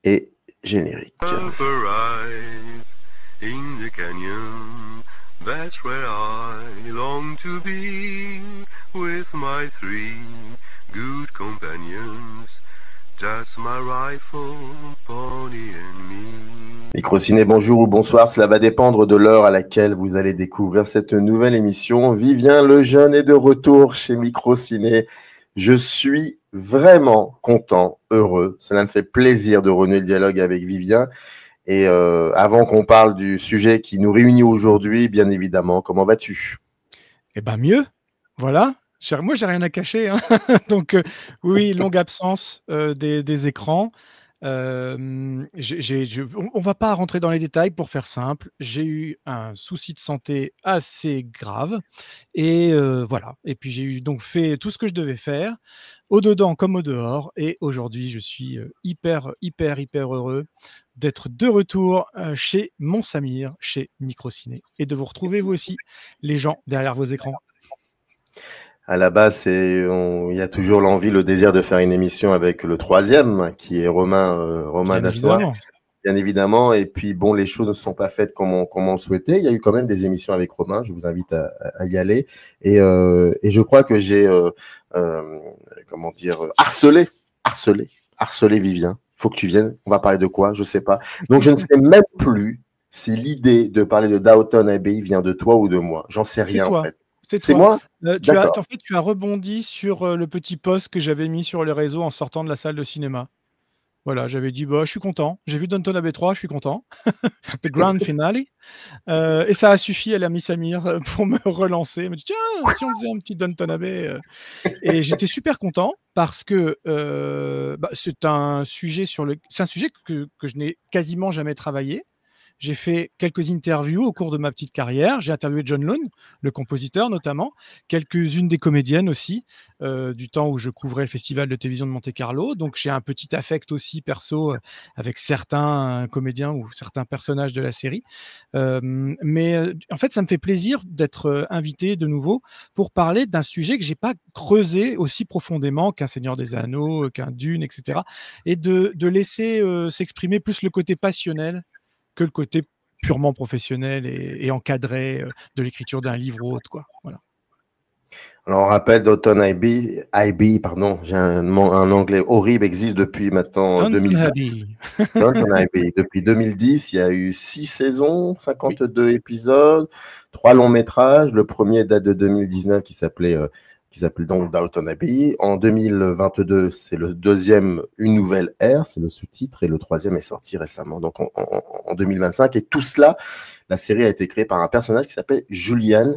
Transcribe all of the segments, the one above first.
et générique. In the canyon, that's where I long to be, with my three good companions, just my rifle, pony and me. Microciné, bonjour ou bonsoir, cela va dépendre de l'heure à laquelle vous allez découvrir cette nouvelle émission. Vivien Lejeune est de retour chez Microciné. Je suis vraiment content, heureux. Cela me fait plaisir de renouer le dialogue avec Vivien. Et avant qu'on parle du sujet qui nous réunit aujourd'hui, bien évidemment, comment vas-tu? Eh ben mieux, voilà. Moi, j'ai rien à cacher, hein. Donc oui, longue absence des écrans. On va pas rentrer dans les détails pour faire simple. J'ai eu un souci de santé assez grave et voilà. Et puis j'ai donc fait tout ce que je devais faire, au dedans comme au dehors. Et aujourd'hui, je suis hyper heureux d'être de retour chez Mon Samir, chez Microciné, et de vous retrouver vous aussi, les gens derrière vos écrans. À la base, il y a toujours l'envie, le désir de faire une émission avec le troisième, qui est Romain Dassoir, bien évidemment. Et puis, bon, les choses ne sont pas faites comme on le souhaitait. Il y a eu quand même des émissions avec Romain. Je vous invite à y aller. Et je crois que j'ai, harcelé Vivien. Il faut que tu viennes. On va parler de quoi? Je sais pas. Donc, je ne sais même plus si l'idée de parler de Downton Abbey vient de toi ou de moi. J'en sais rien, en fait. C'est moi? Tu as rebondi sur le petit post que j'avais mis sur les réseaux en sortant de la salle de cinéma. Voilà, j'avais dit, je suis content. J'ai vu Downton Abbey 3, je suis content. The Grand Finale. Et ça a suffi à l'ami Samir pour me relancer. Il m'a dit, tiens, si on faisait un petit Downton Abbey. Et j'étais super content parce que c'est un sujet que je n'ai quasiment jamais travaillé. J'ai fait quelques interviews au cours de ma petite carrière. J'ai interviewé John Lone, le compositeur notamment, quelques-unes des comédiennes aussi, du temps où je couvrais le festival de télévision de Monte-Carlo. Donc j'ai un petit affect aussi perso avec certains comédiens ou certains personnages de la série. Mais en fait, ça me fait plaisir d'être invité de nouveau pour parler d'un sujet que j'ai pas creusé aussi profondément qu'un Seigneur des Anneaux, qu'un Dune, etc. Et de laisser s'exprimer plus le côté passionnel que le côté purement professionnel et encadré de l'écriture d'un livre ou autre, quoi. Voilà. Alors, on rappelle, Downton Abbey, j'ai un anglais horrible, existe depuis maintenant 2010. Downton Abbey, depuis 2010, il y a eu 6 saisons, 52 épisodes, 3 longs métrages. Le premier date de 2019 qui s'appelait donc Downton Abbey. En 2022, c'est le deuxième, Une nouvelle ère, c'est le sous-titre, et le troisième est sorti récemment, donc en 2025. Et tout cela, la série a été créée par un personnage qui s'appelle Julian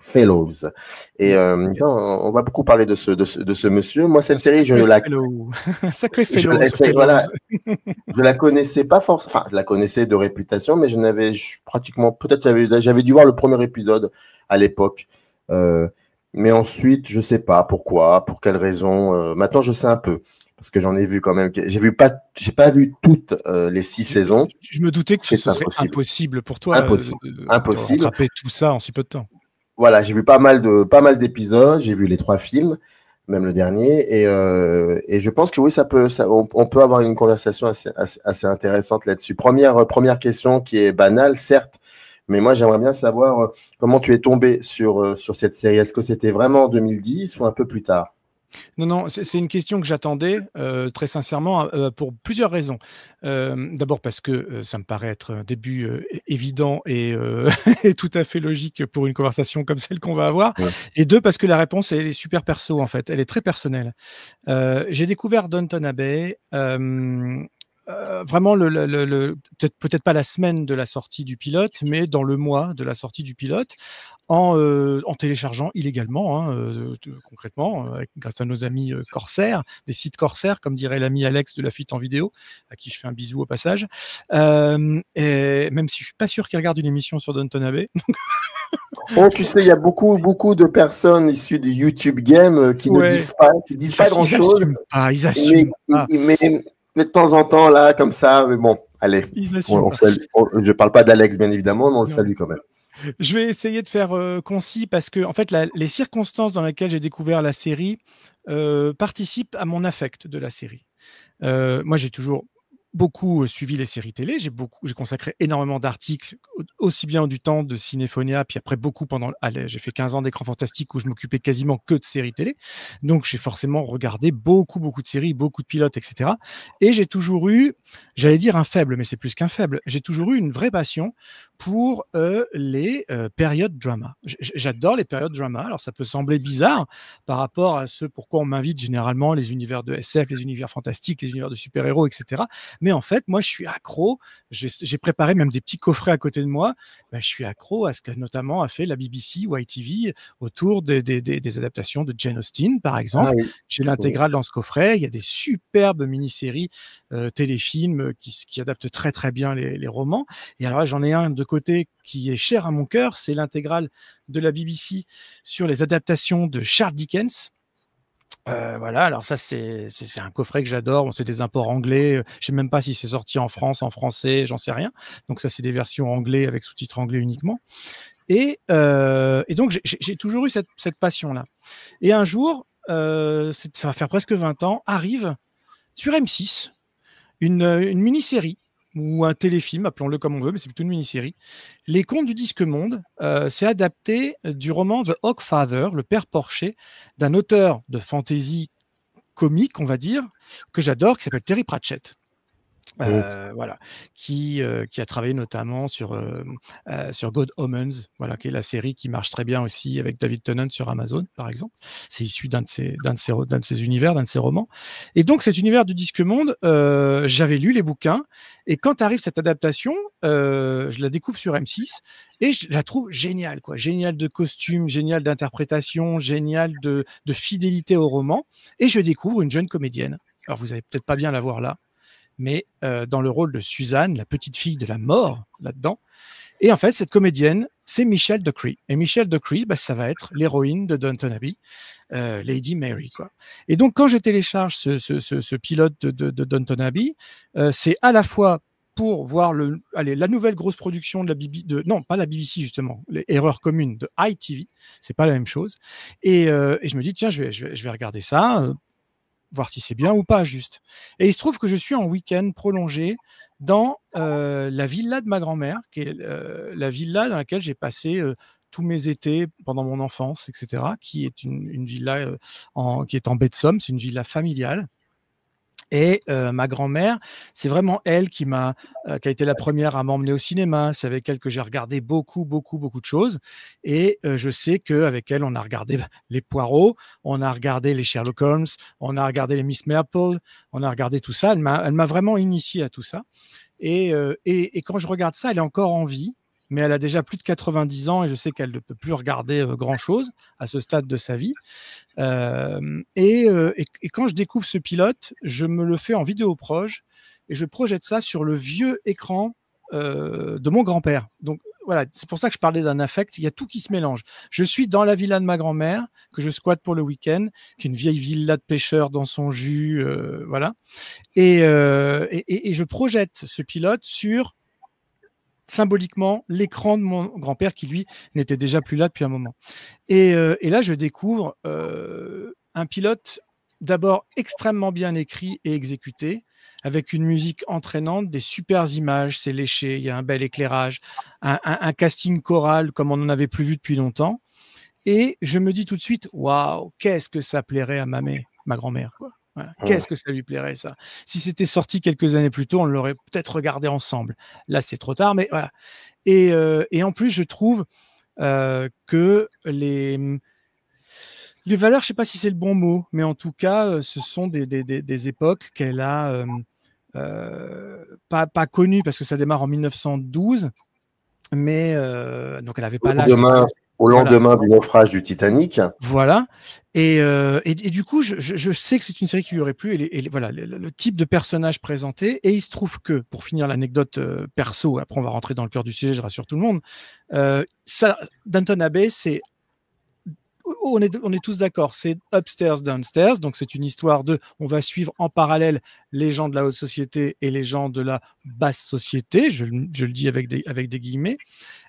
Fellows. Et on va beaucoup parler de ce monsieur. Moi, cette série, je la connaissais pas forcément. Enfin, je la connaissais de réputation, mais j'avais dû voir le premier épisode à l'époque. Mais ensuite, je sais pas pourquoi, pour quelle raison. Maintenant, je sais un peu. Parce que j'en ai vu quand même. J'ai pas vu toutes les 6 saisons. Je me doutais que ce serait impossible pour toi de rattraper tout ça en si peu de temps. Voilà, j'ai vu pas mal d'épisodes, j'ai vu les 3 films, même le dernier, et je pense que oui, on peut avoir une conversation assez intéressante là-dessus. Première question qui est banale, certes, mais moi j'aimerais bien savoir comment tu es tombé sur cette série. Est-ce que c'était vraiment en 2010 ou un peu plus tard? Non, c'est une question que j'attendais très sincèrement pour plusieurs raisons. D'abord parce que ça me paraît être un début évident et, et tout à fait logique pour une conversation comme celle qu'on va avoir. Ouais. Et deux, parce que la réponse, elle est super perso en fait, elle est très personnelle. J'ai découvert Downton Abbey vraiment peut-être pas la semaine de la sortie du pilote, mais dans le mois de la sortie du pilote, en téléchargeant illégalement, concrètement, grâce à nos amis corsaires, des sites corsaires, comme dirait l'ami Alex de la fuite en vidéo, à qui je fais un bisou au passage. Et même si je suis pas sûr qu'il regarde une émission sur Downton Abbey. Oh, tu sais, il y a beaucoup de personnes issues du YouTube Game qui ne disent pas grand-chose. Ils assument pas. Mais de temps en temps, là, comme ça, mais bon, allez. Je parle pas d'Alex, bien évidemment, mais on le salue quand même. Je vais essayer de faire concis parce que, en fait, les circonstances dans lesquelles j'ai découvert la série participent à mon affect de la série. Moi, j'ai toujours beaucoup suivi les séries télé, j'ai consacré énormément d'articles, aussi bien du temps de Cinéphonia, puis après beaucoup j'ai fait 15 ans d'écran fantastique où je m'occupais quasiment que de séries télé. Donc j'ai forcément regardé beaucoup de séries, beaucoup de pilotes, etc. Et j'ai toujours eu, j'allais dire un faible, mais c'est plus qu'un faible, j'ai toujours eu une vraie passion pour les périodes drama. J'adore les périodes drama. Alors ça peut sembler bizarre par rapport à ce pourquoi on m'invite généralement les univers de SF, les univers fantastiques, les univers de super-héros, etc. Mais en fait, moi, je suis accro. J'ai préparé même des petits coffrets à côté de moi. Ben, je suis accro à ce que notamment a fait la BBC ou ITV autour des adaptations de Jane Austen, par exemple. Ah oui. J'ai l'intégrale dans ce coffret. Il y a des superbes mini-séries, téléfilms qui adaptent très très bien les romans. Et alors là, j'en ai un de côté qui est cher à mon cœur. C'est l'intégrale de la BBC sur les adaptations de Charles Dickens. Voilà, alors ça c'est un coffret que j'adore. Bon, c'est des imports anglais. Je sais même pas si c'est sorti en France, en français, j'en sais rien. Donc ça c'est des versions anglais avec sous-titres anglais uniquement. Et donc j'ai toujours eu cette passion-là. Et un jour, ça va faire presque 20 ans, arrive sur M6 une mini-série ou un téléfilm, appelons-le comme on veut, mais c'est plutôt une mini-série. Les Contes du Disque Monde, c'est adapté du roman The Hogfather, le père Porcher, d'un auteur de fantasy comique, on va dire, que j'adore, qui s'appelle Terry Pratchett. Voilà, qui a travaillé notamment sur Good Omens, voilà, qui est la série qui marche très bien aussi avec David Tennant sur Amazon, par exemple. C'est issu d'un de ses univers, d'un de ses romans. Et donc, cet univers du Disque Monde, j'avais lu les bouquins, et quand arrive cette adaptation, je la découvre sur M6, et je la trouve géniale, quoi. Géniale de costume, géniale d'interprétation, géniale de fidélité au roman, et je découvre une jeune comédienne. Alors, vous n'allez peut-être pas bien la voir là, mais dans le rôle de Suzanne, la petite fille de la mort, là-dedans. Et en fait, cette comédienne, c'est Michelle Dockery. Et Michelle Dockery, ça va être l'héroïne de Downton Abbey, Lady Mary, quoi. Et donc, quand je télécharge ce pilote de Downton Abbey, c'est à la fois pour voir la nouvelle grosse production de la BBC, non, pas la BBC justement, les Erreurs communes de ITV, c'est pas la même chose. Et je me dis, tiens, je vais regarder ça, voir si c'est bien ou pas juste. Et il se trouve que je suis en week-end prolongé dans la villa de ma grand-mère, qui est la villa dans laquelle j'ai passé tous mes étés pendant mon enfance, etc., qui est une villa qui est en baie de Somme, c'est une villa familiale. Et ma grand-mère, c'est vraiment elle qui a été la première à m'emmener au cinéma. C'est avec elle que j'ai regardé beaucoup de choses. Et je sais qu'avec elle, on a regardé les Poirot, on a regardé les Sherlock Holmes, on a regardé les Miss Marple, on a regardé tout ça. Elle m'a vraiment initié à tout ça. Et quand je regarde ça, elle est encore en vie, mais elle a déjà plus de 90 ans et je sais qu'elle ne peut plus regarder grand-chose à ce stade de sa vie. Et quand je découvre ce pilote, je me le fais en vidéo proche et je projette ça sur le vieux écran de mon grand-père. Donc voilà, c'est pour ça que je parlais d'un affect. Il y a tout qui se mélange. Je suis dans la villa de ma grand-mère que je squatte pour le week-end, qui est une vieille villa de pêcheurs dans son jus, voilà. Et je projette ce pilote sur symboliquement l'écran de mon grand-père qui, lui, n'était déjà plus là depuis un moment. Et là, je découvre un pilote d'abord extrêmement bien écrit et exécuté, avec une musique entraînante, des super images, c'est léché, il y a un bel éclairage, un casting choral comme on n'en avait plus vu depuis longtemps. Et je me dis tout de suite, waouh, qu'est-ce que ça plairait à ma grand-mère, quoi. Voilà. Qu'est-ce que ça lui plairait, ça. Si c'était sorti quelques années plus tôt, on l'aurait peut-être regardé ensemble. Là, c'est trop tard, mais voilà. Et en plus, je trouve que les valeurs, je ne sais pas si c'est le bon mot, mais en tout cas, ce sont des époques qu'elle a pas connues, parce que ça démarre en 1912, mais donc elle n'avait pas l'âge. Au lendemain du naufrage du Titanic. Voilà. Et du coup, je sais que c'est une série qui lui aurait plu. Et voilà, le type de personnage présenté. Et il se trouve que, pour finir l'anecdote perso, après on va rentrer dans le cœur du sujet, je rassure tout le monde, Downton Abbey, on est tous d'accord, c'est upstairs, downstairs, donc c'est une histoire on va suivre en parallèle les gens de la haute société et les gens de la basse société, je le dis avec des guillemets,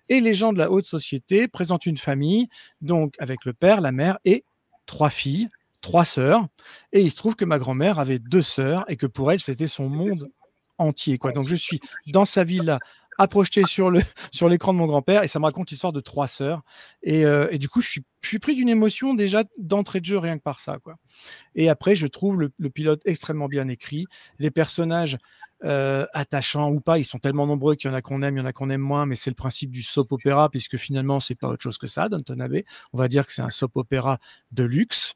et les gens de la haute société présentent une famille, donc avec le père, la mère et 3 filles, 3 sœurs, et il se trouve que ma grand-mère avait 2 sœurs et que pour elle, c'était son monde entier, quoi. Donc je suis dans sa villa, à projeter sur l'écran de mon grand-père, et ça me raconte l'histoire de 3 sœurs. Et du coup, je suis pris d'une émotion déjà d'entrée de jeu, rien que par ça, quoi. Et après, je trouve le pilote extrêmement bien écrit, les personnages attachants ou pas, ils sont tellement nombreux qu'il y en a qu'on aime, il y en a qu'on aime moins, mais c'est le principe du soap opéra, puisque finalement, c'est pas autre chose que ça, Downton Abbey. On va dire que c'est un soap opéra de luxe.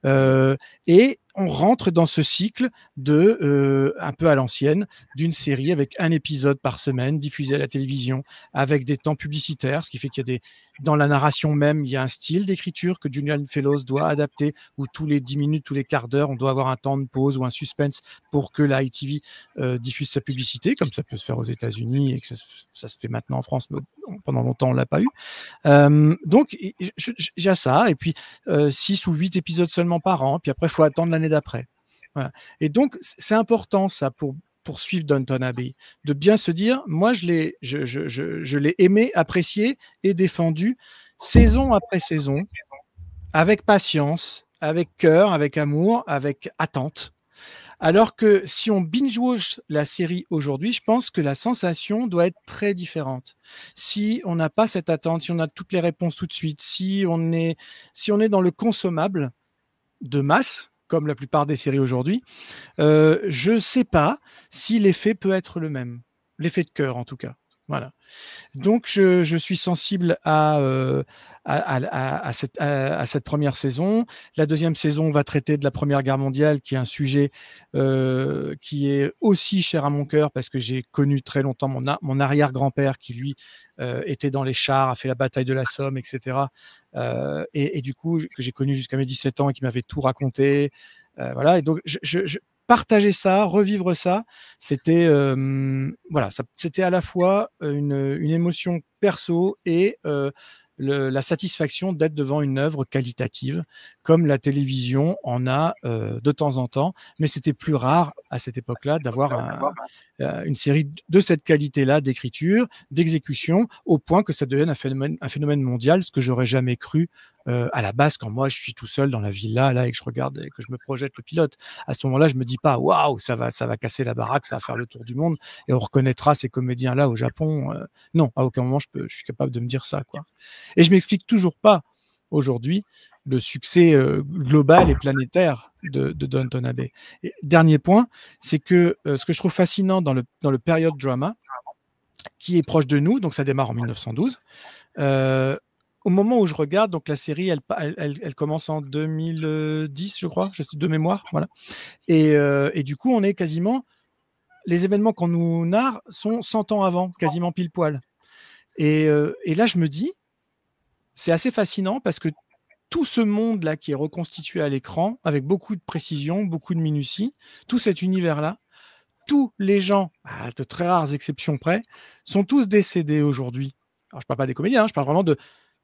Et on rentre dans ce cycle un peu à l'ancienne, d'une série avec un épisode par semaine diffusé à la télévision, avec des temps publicitaires, ce qui fait qu'il y a dans la narration même, il y a un style d'écriture que Julian Fellowes doit adapter, où tous les 10 minutes, tous les quarts d'heure, on doit avoir un temps de pause ou un suspense pour que la ITV diffuse sa publicité, comme ça peut se faire aux États-Unis et que ça se fait maintenant en France, mais pendant longtemps on l'a pas eu. Donc j'ai ça, et puis 6 ou 8 épisodes seulement par an, puis après il faut attendre l'année d'après. Voilà. Et donc c'est important ça pour suivre Downton Abbey, de bien se dire, moi je l'ai aimé, apprécié et défendu saison après saison, avec patience, avec cœur, avec amour, avec attente. Alors que si on binge-watch la série aujourd'hui, je pense que la sensation doit être très différente. Si on n'a pas cette attente, si on a toutes les réponses tout de suite, si on est dans le consommable de masse, comme la plupart des séries aujourd'hui, je ne sais pas si l'effet peut être le même. L'effet de cœur, en tout cas. Voilà. Donc, je suis sensible à cette première saison. La deuxième saison va traiter de la Première Guerre mondiale, qui est un sujet qui est aussi cher à mon cœur, parce que j'ai connu très longtemps mon arrière-grand-père qui, lui, était dans les chars, a fait la bataille de la Somme, etc. Et du coup, que j'ai connu jusqu'à mes 17 ans et qui m'avait tout raconté. Voilà. Et donc, partager ça, revivre ça, c'était c'était à la fois une émotion perso et la satisfaction d'être devant une œuvre qualitative, comme la télévision en a de temps en temps, mais c'était plus rare à cette époque-là d'avoir une série de cette qualité-là d'écriture, d'exécution, au point que ça devienne un phénomène mondial, ce que j'aurais jamais cru à la base, quand moi je suis tout seul dans la villa là et que je regarde et que je me projette le pilote. À ce moment-là, je me dis pas waouh, ça va casser la baraque, ça va faire le tour du monde et on reconnaîtra ces comédiens là au Japon. Non, à aucun moment je suis capable de me dire ça, quoi. Et je m'explique toujours pas aujourd'hui le succès global et planétaire de Downton Abbey. Et dernier point, c'est que ce que je trouve fascinant dans le period drama, qui est proche de nous, donc ça démarre en 1912. Au moment où je regarde, donc la série, elle commence en 2010, je crois, de mémoire, voilà. Et du coup, on est quasiment, les événements qu'on nous narre sont 100 ans avant, quasiment pile poil. Et là, je me dis, c'est assez fascinant parce que tout ce monde-là qui est reconstitué à l'écran, avec beaucoup de précision, beaucoup de minutie, tout cet univers-là, tous les gens, à de très rares exceptions près, sont tous décédés aujourd'hui. Alors, je ne parle pas des comédiens, hein, je parle vraiment de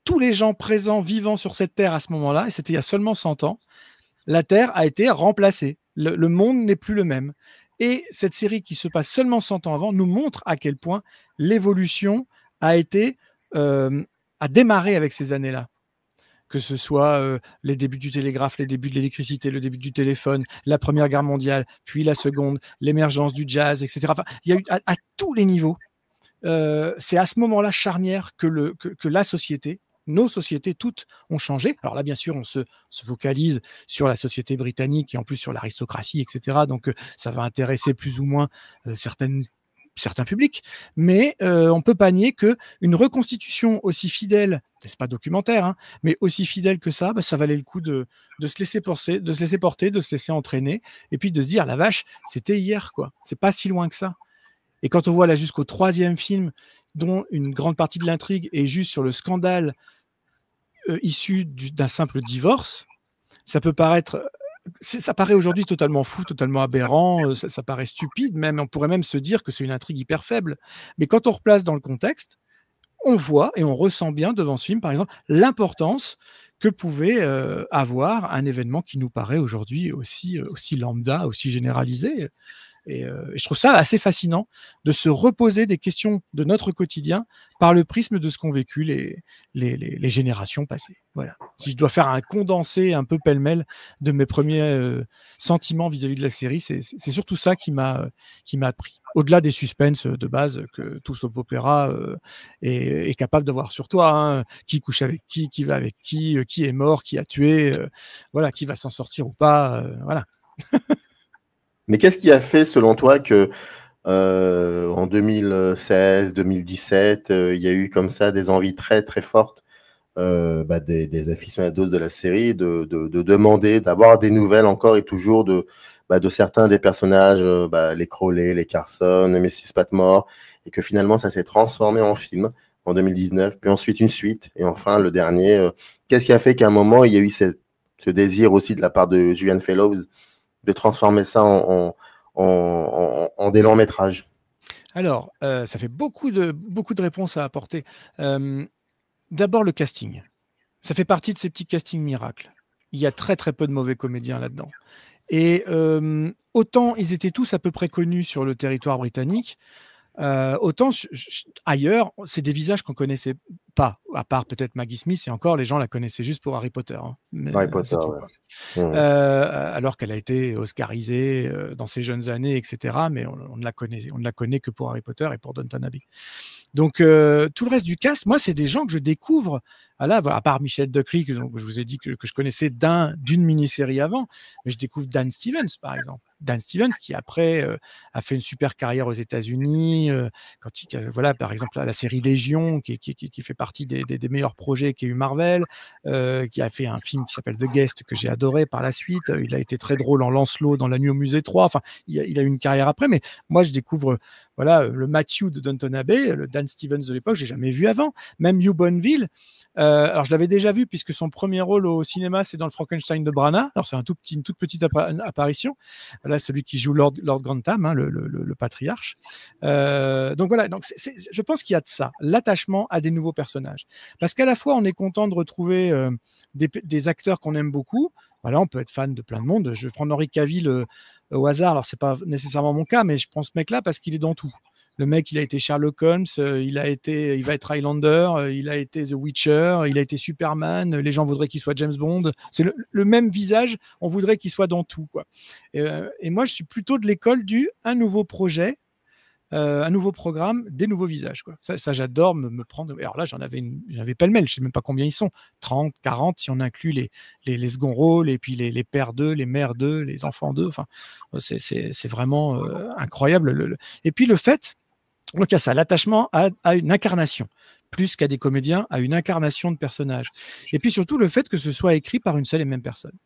tous les gens présents, vivants sur cette Terre à ce moment-là, et c'était il y a seulement 100 ans. La Terre a été remplacée. Le monde n'est plus le même. Et cette série qui se passe seulement 100 ans avant nous montre à quel point l'évolution a démarré avec ces années-là. Que ce soit les débuts du télégraphe, les débuts de l'électricité, le début du téléphone, la Première Guerre mondiale, puis la Seconde, l'émergence du jazz, etc. Enfin, il y a eu à tous les niveaux. C'est à ce moment-là charnière que la société, nos sociétés toutes ont changé. Alors là, bien sûr, on se focalise sur la société britannique et en plus sur l'aristocratie, etc. Donc, ça va intéresser plus ou moins certains publics, mais on ne peut pas nier qu'une reconstitution aussi fidèle, c'est pas documentaire, hein, mais aussi fidèle que ça, ça valait le coup de se laisser porter, de se laisser entraîner, et puis de se dire, la vache, c'était hier, quoi. C'est pas si loin que ça. Et quand on voit là jusqu'au 3e film, dont une grande partie de l'intrigue est juste sur le scandale issu d'un simple divorce, ça paraît aujourd'hui totalement fou, totalement aberrant, ça paraît stupide, même on pourrait même se dire que c'est une intrigue hyper faible. Mais quand on replace dans le contexte, on voit et on ressent bien devant ce film, par exemple, l'importance que pouvait avoir un événement qui nous paraît aujourd'hui aussi lambda, aussi généralisé. Et je trouve ça assez fascinant de se reposer des questions de notre quotidien par le prisme de ce qu'ont vécu les générations passées. Voilà. Si je dois faire un condensé un peu pêle-mêle de mes premiers sentiments vis-à-vis de la série, c'est surtout ça qui m'a pris. Au-delà des suspens de base que tout soap opéra est capable d'avoir sur toi, hein. Qui couche avec qui va avec qui est mort, qui a tué, voilà, qui va s'en sortir ou pas, voilà. Mais qu'est-ce qui a fait, selon toi, que en 2016, 2017, il y a eu comme ça des envies très très fortes des aficionados de la série de demander, d'avoir des nouvelles encore et toujours de certains des personnages, les Crowley, les Carson, Mrs. Patmore, et que finalement ça s'est transformé en film en 2019, puis ensuite une suite, et enfin le dernier. Qu'est-ce qui a fait qu'à un moment il y a eu ce désir aussi de la part de Julian Fellowes de transformer ça en des longs métrages? Alors, ça fait beaucoup de réponses à apporter. D'abord, le casting. Ça fait partie de ces petits castings miracles. Il y a très très peu de mauvais comédiens là-dedans. Et autant ils étaient tous à peu près connus sur le territoire britannique, autant ailleurs, c'est des visages qu'on connaissait pas, à part peut-être Maggie Smith, et encore, les gens la connaissaient juste pour Harry Potter. Hein. Harry Potter, ouais. Alors qu'elle a été oscarisée dans ses jeunes années, etc. Mais on ne la connaît que pour Harry Potter et pour Downton Abbey. Donc, tout le reste du cast, moi, c'est des gens que je découvre. À part Michelle Dockery, que je vous ai dit que je connaissais d'une mini-série avant, mais je découvre Dan Stevens, par exemple. Dan Stevens, qui après a fait une super carrière aux États-Unis, voilà, par exemple, la série Légion, qui fait partie des meilleurs projets qu'a eu Marvel, qui a fait un film qui s'appelle The Guest, que j'ai adoré par la suite. Il a été très drôle en Lancelot dans La Nuit au Musée 3. Enfin, il a eu une carrière après, mais moi, je découvre voilà, le Matthew de Downton Abbey, le Dan Stevens de l'époque, j'ai jamais vu avant. Même Hugh Bonneville. Alors, je l'avais déjà vu puisque son premier rôle au cinéma, c'est dans le Frankenstein de Branagh. Alors, c'est une toute petite apparition. Là, celui qui joue Lord Grantham, hein, le patriarche. Donc voilà, je pense qu'il y a de ça, l'attachement à des nouveaux personnages. Parce qu'à la fois, on est content de retrouver des acteurs qu'on aime beaucoup. Voilà, on peut être fan de plein de monde. Je vais prendre Henry Cavill au hasard. Alors, c'est pas nécessairement mon cas, mais je prends ce mec-là parce qu'il est dans tout. Le mec, il a été Sherlock Holmes, il va être Highlander, il a été The Witcher, il a été Superman, les gens voudraient qu'il soit James Bond. C'est le même visage, on voudrait qu'il soit dans tout, quoi. Et moi, je suis plutôt de l'école un nouveau projet, un nouveau programme, des nouveaux visages, quoi. Ça j'adore me prendre. Alors là, j'en avais pêle-mêle, je ne sais même pas combien ils sont, 30, 40, si on inclut les second rôles, et puis les pères d'eux, les mères d'eux, les enfants d'eux. Enfin, c'est vraiment incroyable. Et puis le fait, donc il y a ça, l'attachement à une incarnation, plus qu'à des comédiens, à une incarnation de personnages. Et puis surtout le fait que ce soit écrit par une seule et même personne.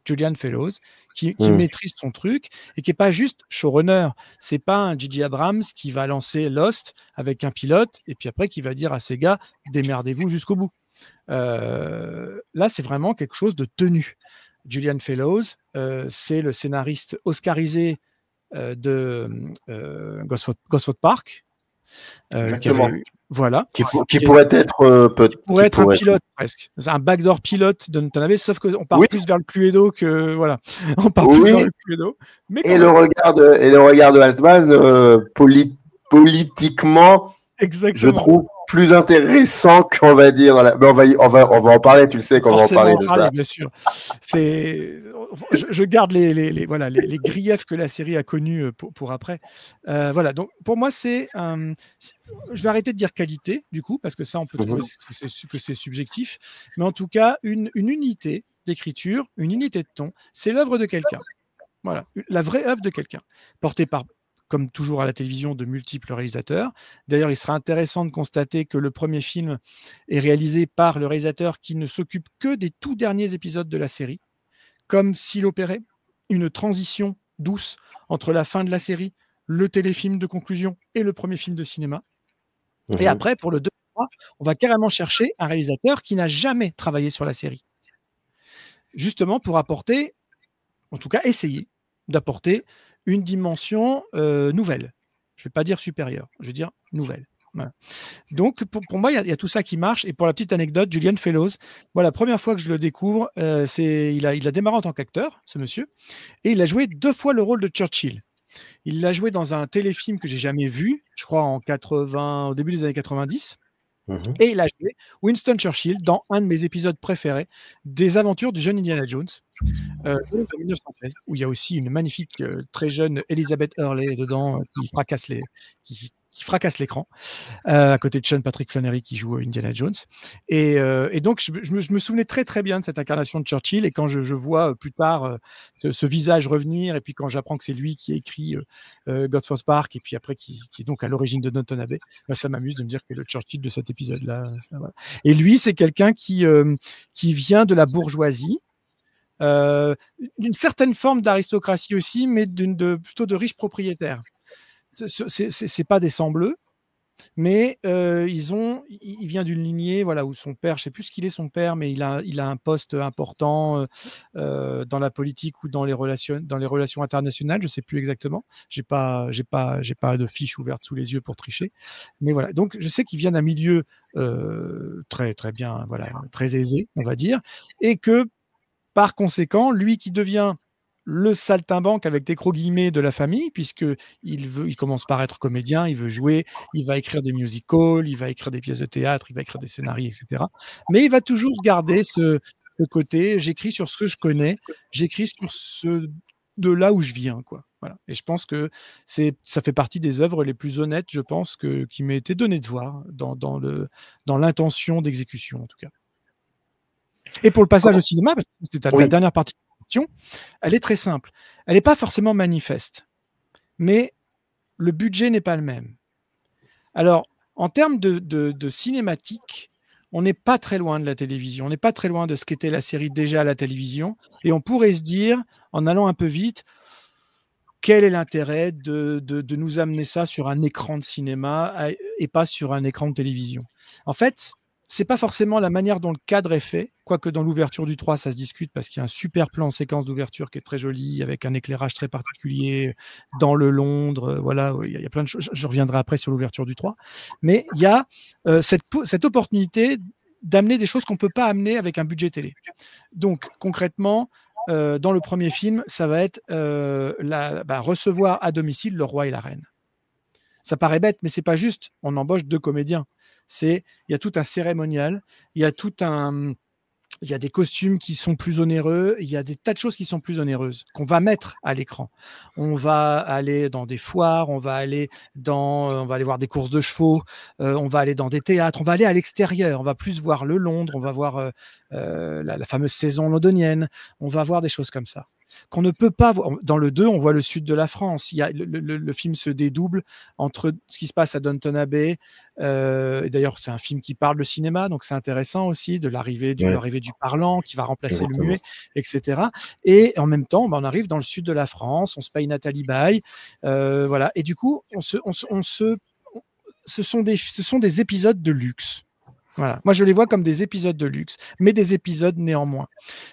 Julian Fellowes, qui maîtrise son truc et qui n'est pas juste showrunner. C'est pas un J.J. Abrams qui va lancer Lost avec un pilote et puis après qui va dire à ses gars, démerdez-vous jusqu'au bout. Là, c'est vraiment quelque chose de tenu. Julian Fellowes, c'est le scénariste oscarisé de Gosford Park. Voilà. Qui pourrait être un pilote presque. C'est un backdoor pilote de Downton Abbey, sauf qu'on part plus vers le Cluedo que voilà. On part plus vers le Cluedo. Mais le regard de Altman politiquement, exactement, je trouve plus intéressant qu'on va dire. Mais on va en parler. Tu le sais qu'on va en parler de ça. Bien sûr. Je garde les griefs que la série a connus pour après. Voilà. Donc pour moi, je vais arrêter de dire qualité du coup parce que ça on peut trouver que c'est subjectif. Mais en tout cas, une unité d'écriture, une unité de ton, c'est l'œuvre de quelqu'un. Voilà, la vraie œuvre de quelqu'un, portée par, comme toujours à la télévision, de multiples réalisateurs. D'ailleurs, il sera intéressant de constater que le premier film est réalisé par le réalisateur qui ne s'occupe que des tout derniers épisodes de la série, comme s'il opérait une transition douce entre la fin de la série, le téléfilm de conclusion et le premier film de cinéma. Et après, pour le 2, on va carrément chercher un réalisateur qui n'a jamais travaillé sur la série. Justement pour apporter, en tout cas essayer d'apporter une dimension nouvelle. Je ne vais pas dire supérieure, je vais dire nouvelle. Voilà. Donc, pour moi, il y a tout ça qui marche. Et pour la petite anecdote, Julian Fellowes, moi, la première fois que je le découvre, il a démarré en tant qu'acteur, ce monsieur, et il a joué 2 fois le rôle de Churchill. Il l'a joué dans un téléfilm que j'ai jamais vu, je crois au début des années 90. Et il a joué Winston Churchill dans un de mes épisodes préférés des aventures du jeune Indiana Jones de 1913, où il y a aussi une magnifique, très jeune Elizabeth Hurley dedans qui fracasse l'écran, à côté de Sean Patrick Flannery qui joue Indiana Jones. Et donc, je me souvenais très très bien de cette incarnation de Churchill. Et quand je vois plus tard ce visage revenir, et puis quand j'apprends que c'est lui qui a écrit Gosford Park, et puis après qui est donc à l'origine de Downton Abbey, ça m'amuse de me dire que le Churchill de cet épisode-là. Voilà. Et lui, c'est quelqu'un qui vient de la bourgeoisie, d'une certaine forme d'aristocratie aussi, mais plutôt de riches propriétaires. C'est pas des sang-bleus, mais il vient d'une lignée, voilà, où son père, je sais plus ce qu'il est son père, mais il a un poste important dans la politique ou dans les relations internationales, je sais plus exactement. J'ai pas de fiche ouverte sous les yeux pour tricher, mais voilà. Donc je sais qu'il vient d'un milieu très très bien, voilà, très aisé, on va dire, et que par conséquent, lui qui devient le saltimbanque avec des gros guillemets de la famille, puisqu'il commence par être comédien, il veut jouer, il va écrire des musicals, il va écrire des pièces de théâtre, il va écrire des scénarios, etc. Mais il va toujours garder ce côté, j'écris sur ce que je connais, j'écris sur ce de là où je viens, quoi. Voilà. Et je pense que ça fait partie des œuvres les plus honnêtes, je pense, qui m'ait été donné de voir dans l'intention d'exécution, en tout cas. Et pour le passage au cinéma, parce que c'était la dernière partie de la question, elle est très simple. Elle n'est pas forcément manifeste, mais le budget n'est pas le même. Alors, en termes de cinématique, on n'est pas très loin de la télévision, on n'est pas très loin de ce qu'était la série déjà à la télévision, et on pourrait se dire, en allant un peu vite, quel est l'intérêt de nous amener ça sur un écran de cinéma et pas sur un écran de télévision? En fait, c'est pas forcément la manière dont le cadre est fait, quoique dans l'ouverture du 3, ça se discute parce qu'il y a un super plan en séquence d'ouverture qui est très joli, avec un éclairage très particulier dans le Londres. Voilà, il y a plein de choses. Je reviendrai après sur l'ouverture du 3. Mais il y a cette opportunité d'amener des choses qu'on ne peut pas amener avec un budget télé. Donc, concrètement, dans le premier film, ça va être recevoir à domicile le roi et la reine. Ça paraît bête, mais c'est pas juste. On embauche 2 comédiens. Il y a tout un cérémonial, il y a des costumes qui sont plus onéreux, il y a des tas de choses qui sont plus onéreuses qu'on va mettre à l'écran. On va aller dans des foires, on va aller voir des courses de chevaux, on va aller dans des théâtres, on va aller à l'extérieur, on va plus voir le Londres, on va voir la fameuse saison londonienne, on va voir des choses comme ça. Qu'on ne peut pas voir. Dans le 2, on voit le sud de la France. Le film se dédouble entre ce qui se passe à Downton Abbey. Et d'ailleurs, c'est un film qui parle de cinéma, donc c'est intéressant aussi, de l'arrivée du parlant qui va remplacer le muet, etc. Et en même temps, on arrive dans le sud de la France, on se paye Nathalie Baye. Voilà. Et du coup, ce sont des épisodes de luxe. Voilà. Moi, je les vois comme des épisodes de luxe, mais des épisodes néanmoins.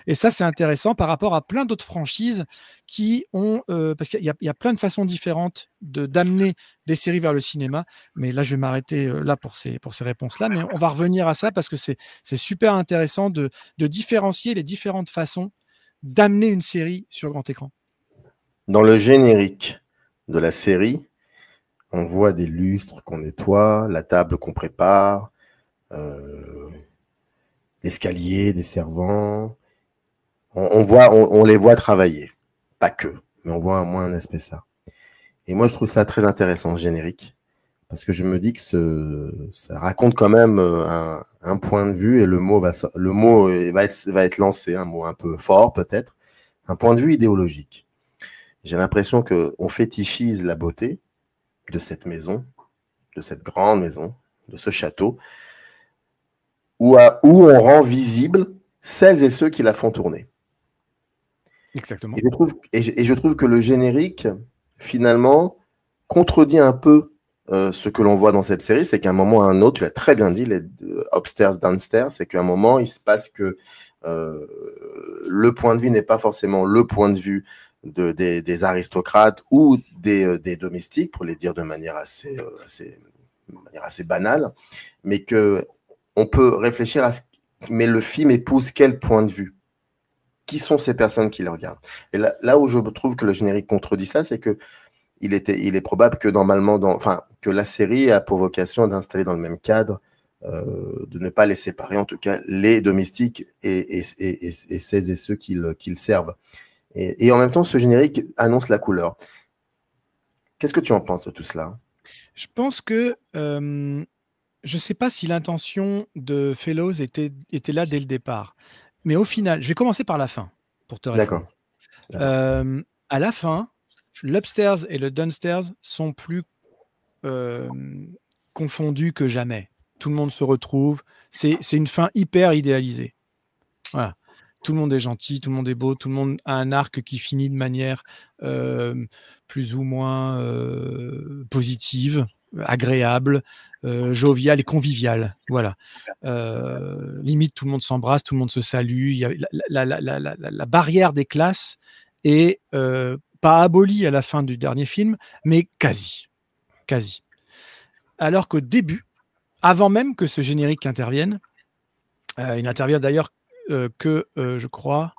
Et ça, c'est intéressant par rapport à plein d'autres franchises qui ont... parce qu'il y a plein de façons différentes d'amener des séries vers le cinéma. Mais là, je vais m'arrêter là pour ces réponses-là. Mais on va revenir à ça parce que c'est super intéressant de différencier les différentes façons d'amener une série sur grand écran. Dans le générique de la série, on voit des lustres qu'on nettoie, la table qu'on prépare, l'escalier, des servants. On les voit travailler. Pas que, mais on voit au moins un aspect ça. Et moi, je trouve ça très intéressant, ce générique, parce que je me dis que ça raconte quand même un point de vue, et le mot va être lancé, un mot un peu fort peut-être, un point de vue idéologique. J'ai l'impression qu'on fétichise la beauté de cette maison, de cette grande maison, de ce château, où on rend visible celles et ceux qui la font tourner. Exactement. Et je trouve que le générique, finalement, contredit un peu ce que l'on voit dans cette série. C'est qu'à un moment ou à un autre, tu l'as très bien dit, les upstairs, downstairs, c'est qu'à un moment, il se passe que le point de vue n'est pas forcément le point de vue des aristocrates ou des domestiques, pour les dire de manière assez banale, mais qu'on peut réfléchir à mais le film épouse quel point de vue? Qui sont ces personnes qui le regardent? Et là où je trouve que le générique contredit ça, c'est que il est probable que normalement, que la série a pour vocation d'installer dans le même cadre, de ne pas les séparer, en tout cas les domestiques et celles et ceux qu'ils servent. Et en même temps, ce générique annonce la couleur. Qu'est-ce que tu en penses de tout cela? Je pense que je ne sais pas si l'intention de Fellows était là dès le départ. Mais au final, je vais commencer par la fin, pour te répondre. À la fin, l'upstairs et le downstairs sont plus confondus que jamais. Tout le monde se retrouve. C'est une fin hyper idéalisée. Voilà. Tout le monde est gentil, tout le monde est beau, tout le monde a un arc qui finit de manière plus ou moins positive, agréable, joviale et conviviale. Voilà. Limite, tout le monde s'embrasse, tout le monde se salue. Il y a la barrière des classes est pas abolie à la fin du dernier film, mais quasi. Alors qu'au début, avant même que ce générique intervienne, il n'intervient d'ailleurs je crois,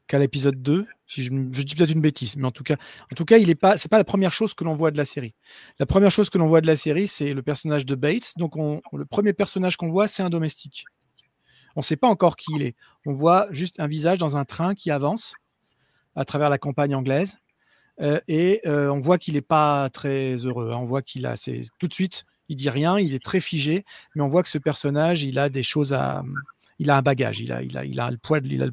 qu'à l'épisode 2, si je dis peut-être une bêtise, mais en tout cas, c'est pas la première chose que l'on voit de la série. La première chose que l'on voit de la série, c'est le personnage de Bates. Donc, le premier personnage qu'on voit, c'est un domestique. On ne sait pas encore qui il est. On voit juste un visage dans un train qui avance à travers la campagne anglaise. On voit qu'il n'est pas très heureux. On voit tout de suite, il dit rien, il est très figé, mais on voit que ce personnage, il a des choses il a un bagage, il a le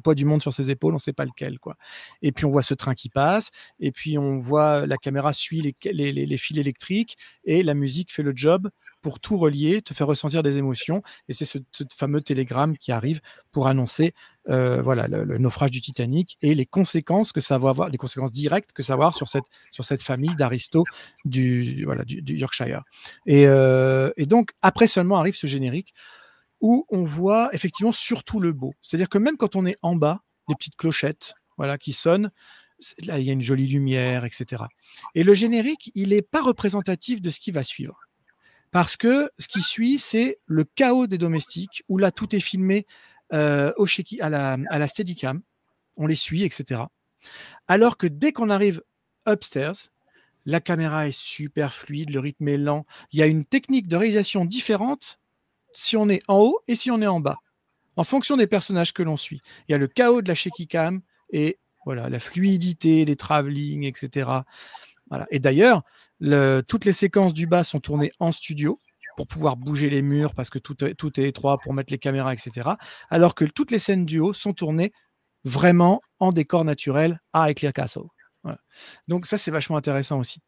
poids du monde sur ses épaules, on ne sait pas lequel, quoi. Et puis on voit ce train qui passe, et puis on voit la caméra suit les fils électriques, et la musique fait le job pour tout relier, te faire ressentir des émotions, et c'est ce fameux télégramme qui arrive pour annoncer le naufrage du Titanic et les conséquences que ça va avoir, les conséquences directes que ça va avoir sur cette famille d'Aristo du Yorkshire. Et donc après seulement arrive ce générique où on voit effectivement surtout le beau. C'est-à-dire que même quand on est en bas, les petites clochettes qui sonnent, là il y a une jolie lumière, etc. Et le générique, il n'est pas représentatif de ce qui va suivre. Parce que ce qui suit, c'est le chaos des domestiques, où là tout est filmé à la Steadicam, on les suit, etc. Alors que dès qu'on arrive upstairs, la caméra est super fluide, le rythme est lent. Il y a une technique de réalisation différente si on est en haut et si on est en bas, en fonction des personnages que l'on suit. Il y a le chaos de la shaky cam et la fluidité des travelling, etc. Voilà. Et d'ailleurs, toutes les séquences du bas sont tournées en studio pour pouvoir bouger les murs parce que tout est étroit pour mettre les caméras, etc. Alors que toutes les scènes du haut sont tournées vraiment en décor naturel à Highclere Castle. Voilà. Donc ça, c'est vachement intéressant aussi.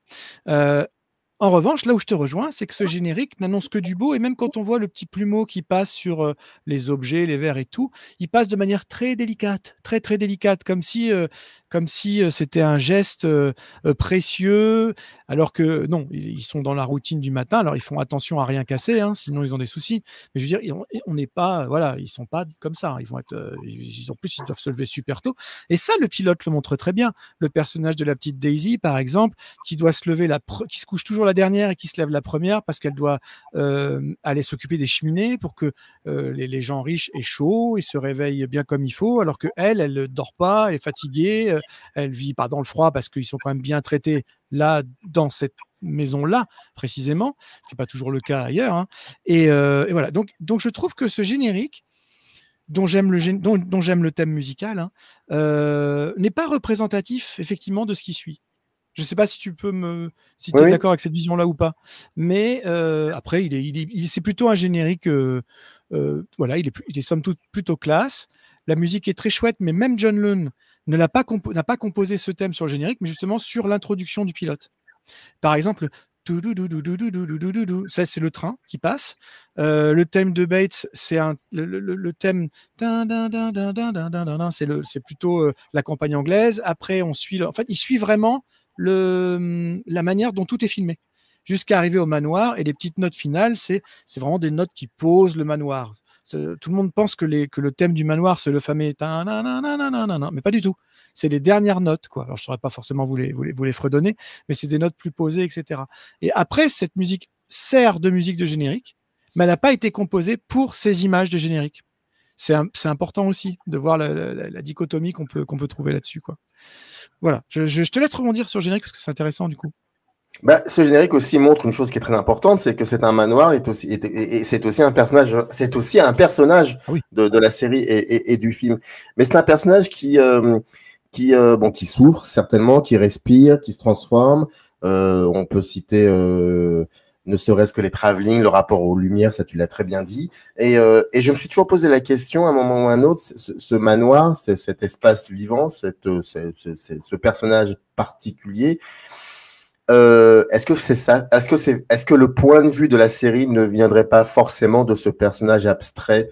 En revanche, là où je te rejoins, c'est que ce générique n'annonce que du beau, et même quand on voit le petit plumeau qui passe sur les objets, les verres et tout, il passe de manière très délicate, très très délicate, comme si c'était un geste précieux, alors que non, ils sont dans la routine du matin, alors ils font attention à rien casser, hein, sinon ils ont des soucis. Mais je veux dire, on n'est pas, ils sont pas comme ça, ils vont être, en plus ils doivent se lever super tôt. Et ça, le pilote le montre très bien. Le personnage de la petite Daisy, par exemple, qui doit se lever qui se couche toujours la dernière et qui se lève la première parce qu'elle doit aller s'occuper des cheminées pour que les gens riches aient chaud et se réveillent bien comme il faut, alors qu'elle ne dort pas, elle est fatiguée, elle vit pas dans le froid parce qu'ils sont quand même bien traités là, dans cette maison-là, précisément, ce qui n'est pas toujours le cas ailleurs. Hein. Et voilà, donc je trouve que ce générique, dont j'aime le thème musical, hein, n'est pas représentatif, effectivement, de ce qui suit. Je ne sais pas si tu es d'accord avec cette vision-là ou pas. Mais après, c'est plutôt un générique. Il est somme toute plutôt classe. La musique est très chouette, mais même John Lune n'a pas composé ce thème sur le générique, mais justement sur l'introduction du pilote. Par exemple, ça c'est le train qui passe. Le thème de Bates, c'est le thème. C'est plutôt la campagne anglaise. Après, on suit. En fait, il suit vraiment la manière dont tout est filmé, jusqu'à arriver au manoir, et les petites notes finales, c'est vraiment des notes qui posent le manoir. Tout le monde pense que le thème du manoir, c'est le fameux mais pas du tout. C'est les dernières notes, quoi. Alors, je ne saurais pas forcément vous les fredonner, mais c'est des notes plus posées, etc. Et après, cette musique sert de musique de générique, mais elle n'a pas été composée pour ces images de générique. C'est important aussi de voir la dichotomie qu'on peut trouver là-dessus, quoi. Voilà, je te laisse rebondir sur le générique parce que c'est intéressant du coup. Bah, ce générique aussi montre une chose qui est très importante, c'est que c'est un manoir et c'est aussi un personnage, Ah oui. de la série et du film. Mais c'est un personnage qui souffre certainement, qui respire, qui se transforme. On peut citer ne serait-ce que les travelling, le rapport aux lumières, ça tu l'as très bien dit. Et je me suis toujours posé la question à un moment ou à un autre, ce manoir, cet espace vivant, ce personnage particulier. Est-ce que c'est ça? Est-ce que le point de vue de la série ne viendrait pas forcément de ce personnage abstrait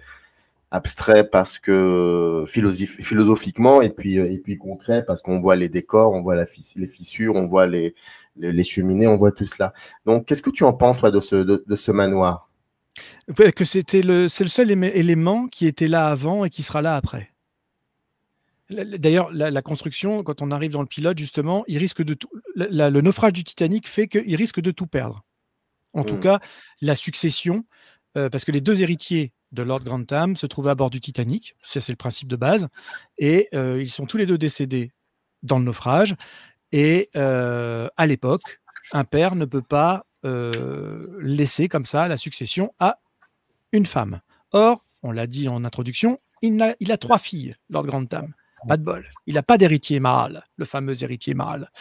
parce que philosophiquement et puis concret parce qu'on voit les décors, on voit les fissures, on voit les cheminées, on voit tout cela. Donc, qu'est-ce que tu en penses toi de ce manoir? Que c'est le seul élément qui était là avant et qui sera là après. D'ailleurs, la construction, quand on arrive dans le pilote, justement, il risque de tout. Le naufrage du Titanic fait qu'il risque de tout perdre. En tout cas, la succession, parce que les deux héritiers de Lord Grantham se trouvaient à bord du Titanic, ça c'est le principe de base, et ils sont tous les deux décédés dans le naufrage. Et à l'époque, un père ne peut pas laisser comme ça la succession à une femme. Or, on l'a dit en introduction, il a 3 filles, Lord Grantham. Pas de bol. Il n'a pas d'héritier mâle, le fameux héritier mâle.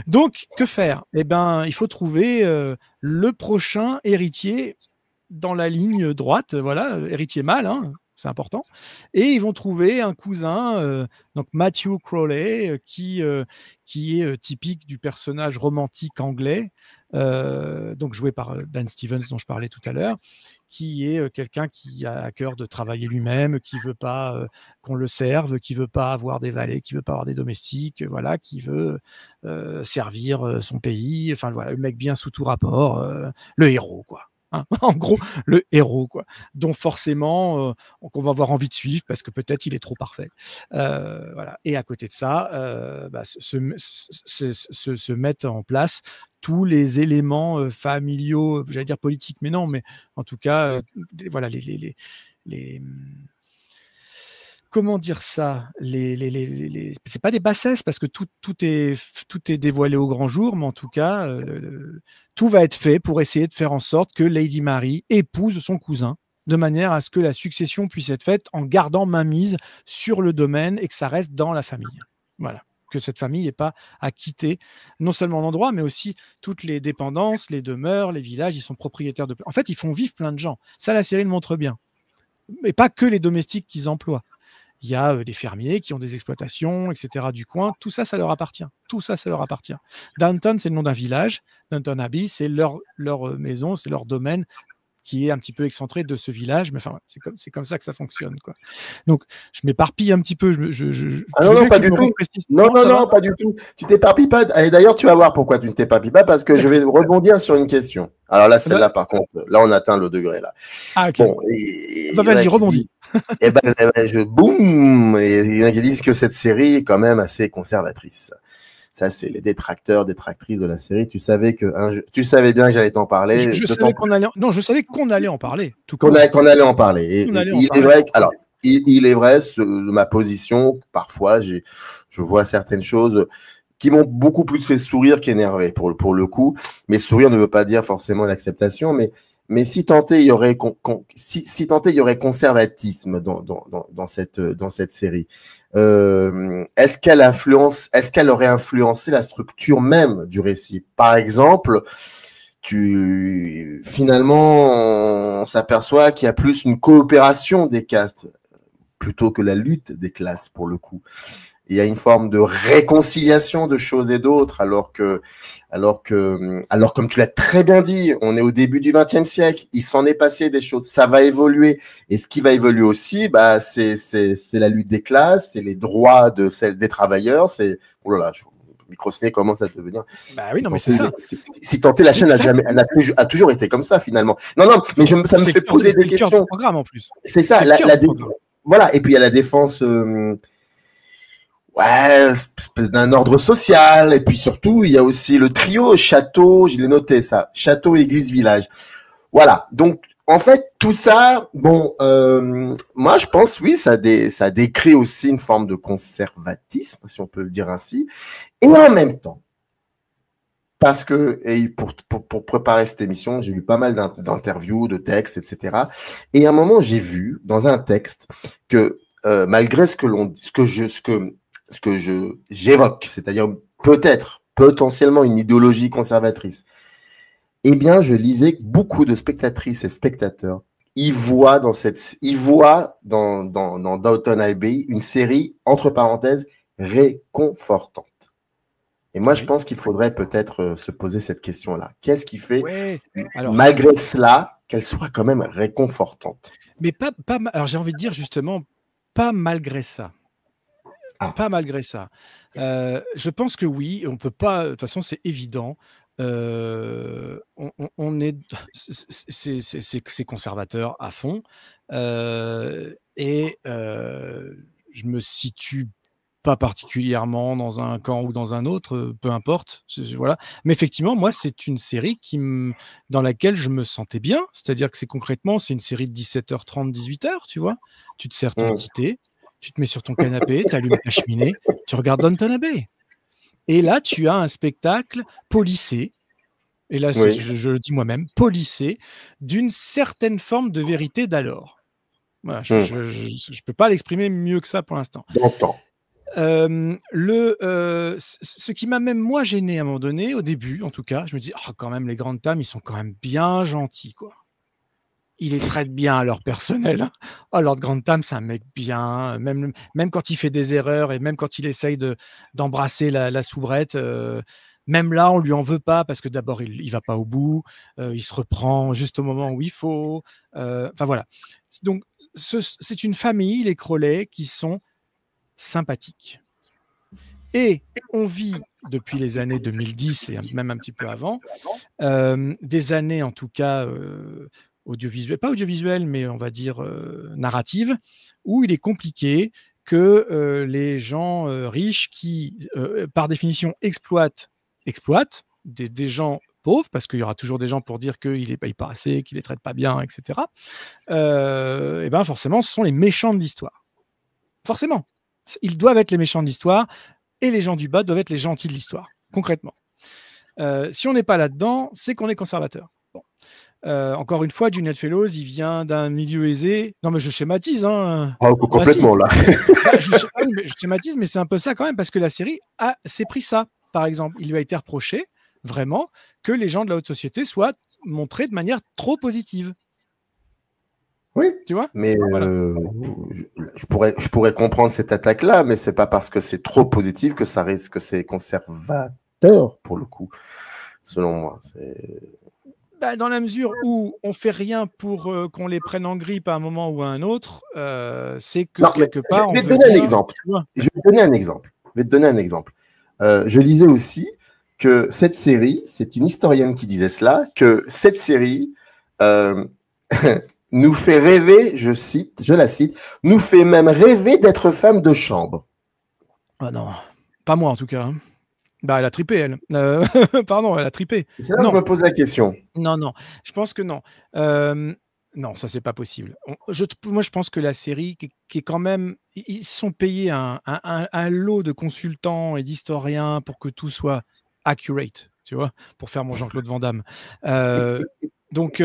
Donc, que faire? Eh bien, il faut trouver le prochain héritier dans la ligne droite, voilà, héritier mâle, hein, c'est important. Et ils vont trouver un cousin, donc Matthew Crawley, qui est typique du personnage romantique anglais, donc joué par Dan Stevens dont je parlais tout à l'heure, qui est quelqu'un qui a à cœur de travailler lui-même, qui veut pas qu'on le serve, qui veut pas avoir des valets, qui veut pas avoir des domestiques, voilà, qui veut servir son pays. Enfin voilà, le mec bien sous tout rapport, le héros quoi. Hein, en gros, le héros, quoi, dont forcément qu'on va avoir envie de suivre parce que peut-être il est trop parfait. Voilà. Et à côté de ça, se mettent en place tous les éléments familiaux, j'allais dire politiques, mais non, mais en tout cas, voilà, les comment dire ça, c'est pas des bassesses parce que tout est dévoilé au grand jour, mais en tout cas, tout va être fait pour essayer de faire en sorte que Lady Mary épouse son cousin, de manière à ce que la succession puisse être faite en gardant mainmise sur le domaine et que ça reste dans la famille. Voilà. Que cette famille n'ait pas à quitter non seulement l'endroit, mais aussi toutes les dépendances, les demeures, les villages, ils sont propriétaires de... En fait, ils font vivre plein de gens. Ça, la série le montre bien. Mais pas que les domestiques qu'ils emploient. Il y a des fermiers qui ont des exploitations, etc. du coin. Tout ça, ça leur appartient. Tout ça, ça leur appartient. Downton, c'est le nom d'un village. Downton Abbey, c'est leur maison, c'est leur domaine qui est un petit peu excentré de ce village. Mais enfin, c'est comme ça que ça fonctionne, quoi. Donc, je m'éparpille un petit peu. Non, pas du tout. Non, pas du tout. Tu t'éparpilles pas. Et d'ailleurs, tu vas voir pourquoi tu ne t'éparpilles pas, parce que je vais rebondir sur une question. Alors là, celle-là, par contre, là, on atteint le degré, là. Ah, ok. Bon, vas-y, rebondis. Boum. Et il y en a qui disent que cette série est quand même assez conservatrice. Ça, c'est les détractrices de la série. Tu savais bien que j'allais t'en parler. Je savais qu'on allait en parler. Qu'on allait en parler. Et il est vrai. Alors, il est vrai, ma position, parfois, je vois certaines choses qui m'ont beaucoup plus fait sourire qu'énerver pour le coup. Mais sourire ne veut pas dire forcément l'acceptation. Mais si tenté, il y aurait conservatisme dans cette série. Est-ce qu'elle aurait influencé la structure même du récit? Par exemple, finalement, on s'aperçoit qu'il y a plus une coopération des castes plutôt que la lutte des classes pour le coup. Il y a une forme de réconciliation de choses et d'autres, alors comme tu l'as très bien dit, on est au début du XXe siècle, il s'en est passé des choses, ça va évoluer, et ce qui va évoluer aussi, c'est la lutte des classes, c'est les droits des travailleurs, c'est, oh là là, micro-ciné commence à devenir. Bah oui, non, mais c'est ça. Si tant est, la chaîne a toujours été comme ça finalement. Non, mais ça me fait poser des questions. C'est le programme en plus. C'est ça, voilà, et puis il y a la défense. D'un ordre social, et puis surtout, il y a aussi le trio château, je l'ai noté ça, château, église, village. Voilà, donc en fait, tout ça, bon, moi je pense, oui, ça décrit aussi une forme de conservatisme, si on peut le dire ainsi, et en même temps, parce que, et pour préparer cette émission, j'ai lu pas mal d'interviews, de textes, etc. Et à un moment, j'ai vu dans un texte que malgré j'évoque, c'est-à-dire peut-être, potentiellement une idéologie conservatrice, eh bien, je lisais que beaucoup de spectatrices et spectateurs, ils voient dans Downton Abbey une série, entre parenthèses, réconfortante. Et moi, je pense qu'il faudrait peut-être se poser cette question-là. Qu'est-ce qui fait, malgré cela, qu'elle soit quand même réconfortante? Mais alors j'ai envie de dire justement, pas malgré ça. Pas malgré ça. Je pense que oui, on peut pas. De toute façon, c'est évident. C'est conservateur à fond. Je me situe pas particulièrement dans un camp ou dans un autre, peu importe. Voilà. Mais effectivement, moi, c'est une série dans laquelle je me sentais bien. C'est-à-dire que c'est une série de 17h30, 18h, tu vois. Tu te sers ton petit thé, tu te mets sur ton canapé, tu allumes ta cheminée, tu regardes Downton Abbey. Et là, tu as un spectacle policé, et là, je le dis moi-même, policé, d'une certaine forme de vérité d'alors. Voilà, je ne peux pas l'exprimer mieux que ça pour l'instant. Ce qui m'a même moi gêné à un moment donné, au début en tout cas, je me dis, quand même, les grandes dames, ils sont quand même bien gentils, quoi. Ils les traitent bien, leur personnel. Lord Grantham, c'est un mec bien, même quand il fait des erreurs et même quand il essaye d'embrasser la soubrette, même là, on lui en veut pas parce que d'abord, il va pas au bout, il se reprend juste au moment où il faut. Enfin voilà. Donc, c'est une famille, les Crawley, qui sont sympathiques. Et on vit depuis les années 2010 et même un petit peu avant, des années en tout cas audiovisuelles, pas audiovisuelles, mais on va dire narratives, où il est compliqué que les gens riches qui, par définition, exploitent des gens pauvres, parce qu'il y aura toujours des gens pour dire qu'ils ne les payent pas assez, qu'ils ne les traitent pas bien, etc. Et ben forcément, ce sont les méchants de l'histoire. Forcément. Ils doivent être les méchants de l'histoire et les gens du bas doivent être les gentils de l'histoire, concrètement. Si on n'est pas là-dedans, c'est qu'on est conservateur. Bon. Encore une fois, Julian Fellows, il vient d'un milieu aisé. Non, mais je schématise. Complètement, là. Je schématise, mais c'est un peu ça quand même, parce que la série s'est pris ça, par exemple. Il lui a été reproché, vraiment, que les gens de la haute société soient montrés de manière trop positive. Oui, tu vois, mais voilà. Je pourrais comprendre cette attaque-là, mais c'est pas parce que c'est trop positif que ça risque que c'est conservateur, pour le coup, selon moi. Dans la mesure où on fait rien pour qu'on les prenne en grippe à un moment ou à un autre, c'est que quelque part... Je vais te donner un exemple. Je lisais aussi que cette série, c'est une historienne qui disait cela, que cette série... nous fait rêver, je la cite, nous fait même rêver d'être femme de chambre. Ah non, pas moi en tout cas. Elle a tripé, elle. Pardon, elle a tripé. C'est là que je me pose la question. Non, je pense que non. Non, ça, c'est pas possible. Moi, je pense que la série, qui est quand même... Ils sont payés un lot de consultants et d'historiens pour que tout soit accurate, tu vois, pour faire mon Jean-Claude Van Damme. Donc...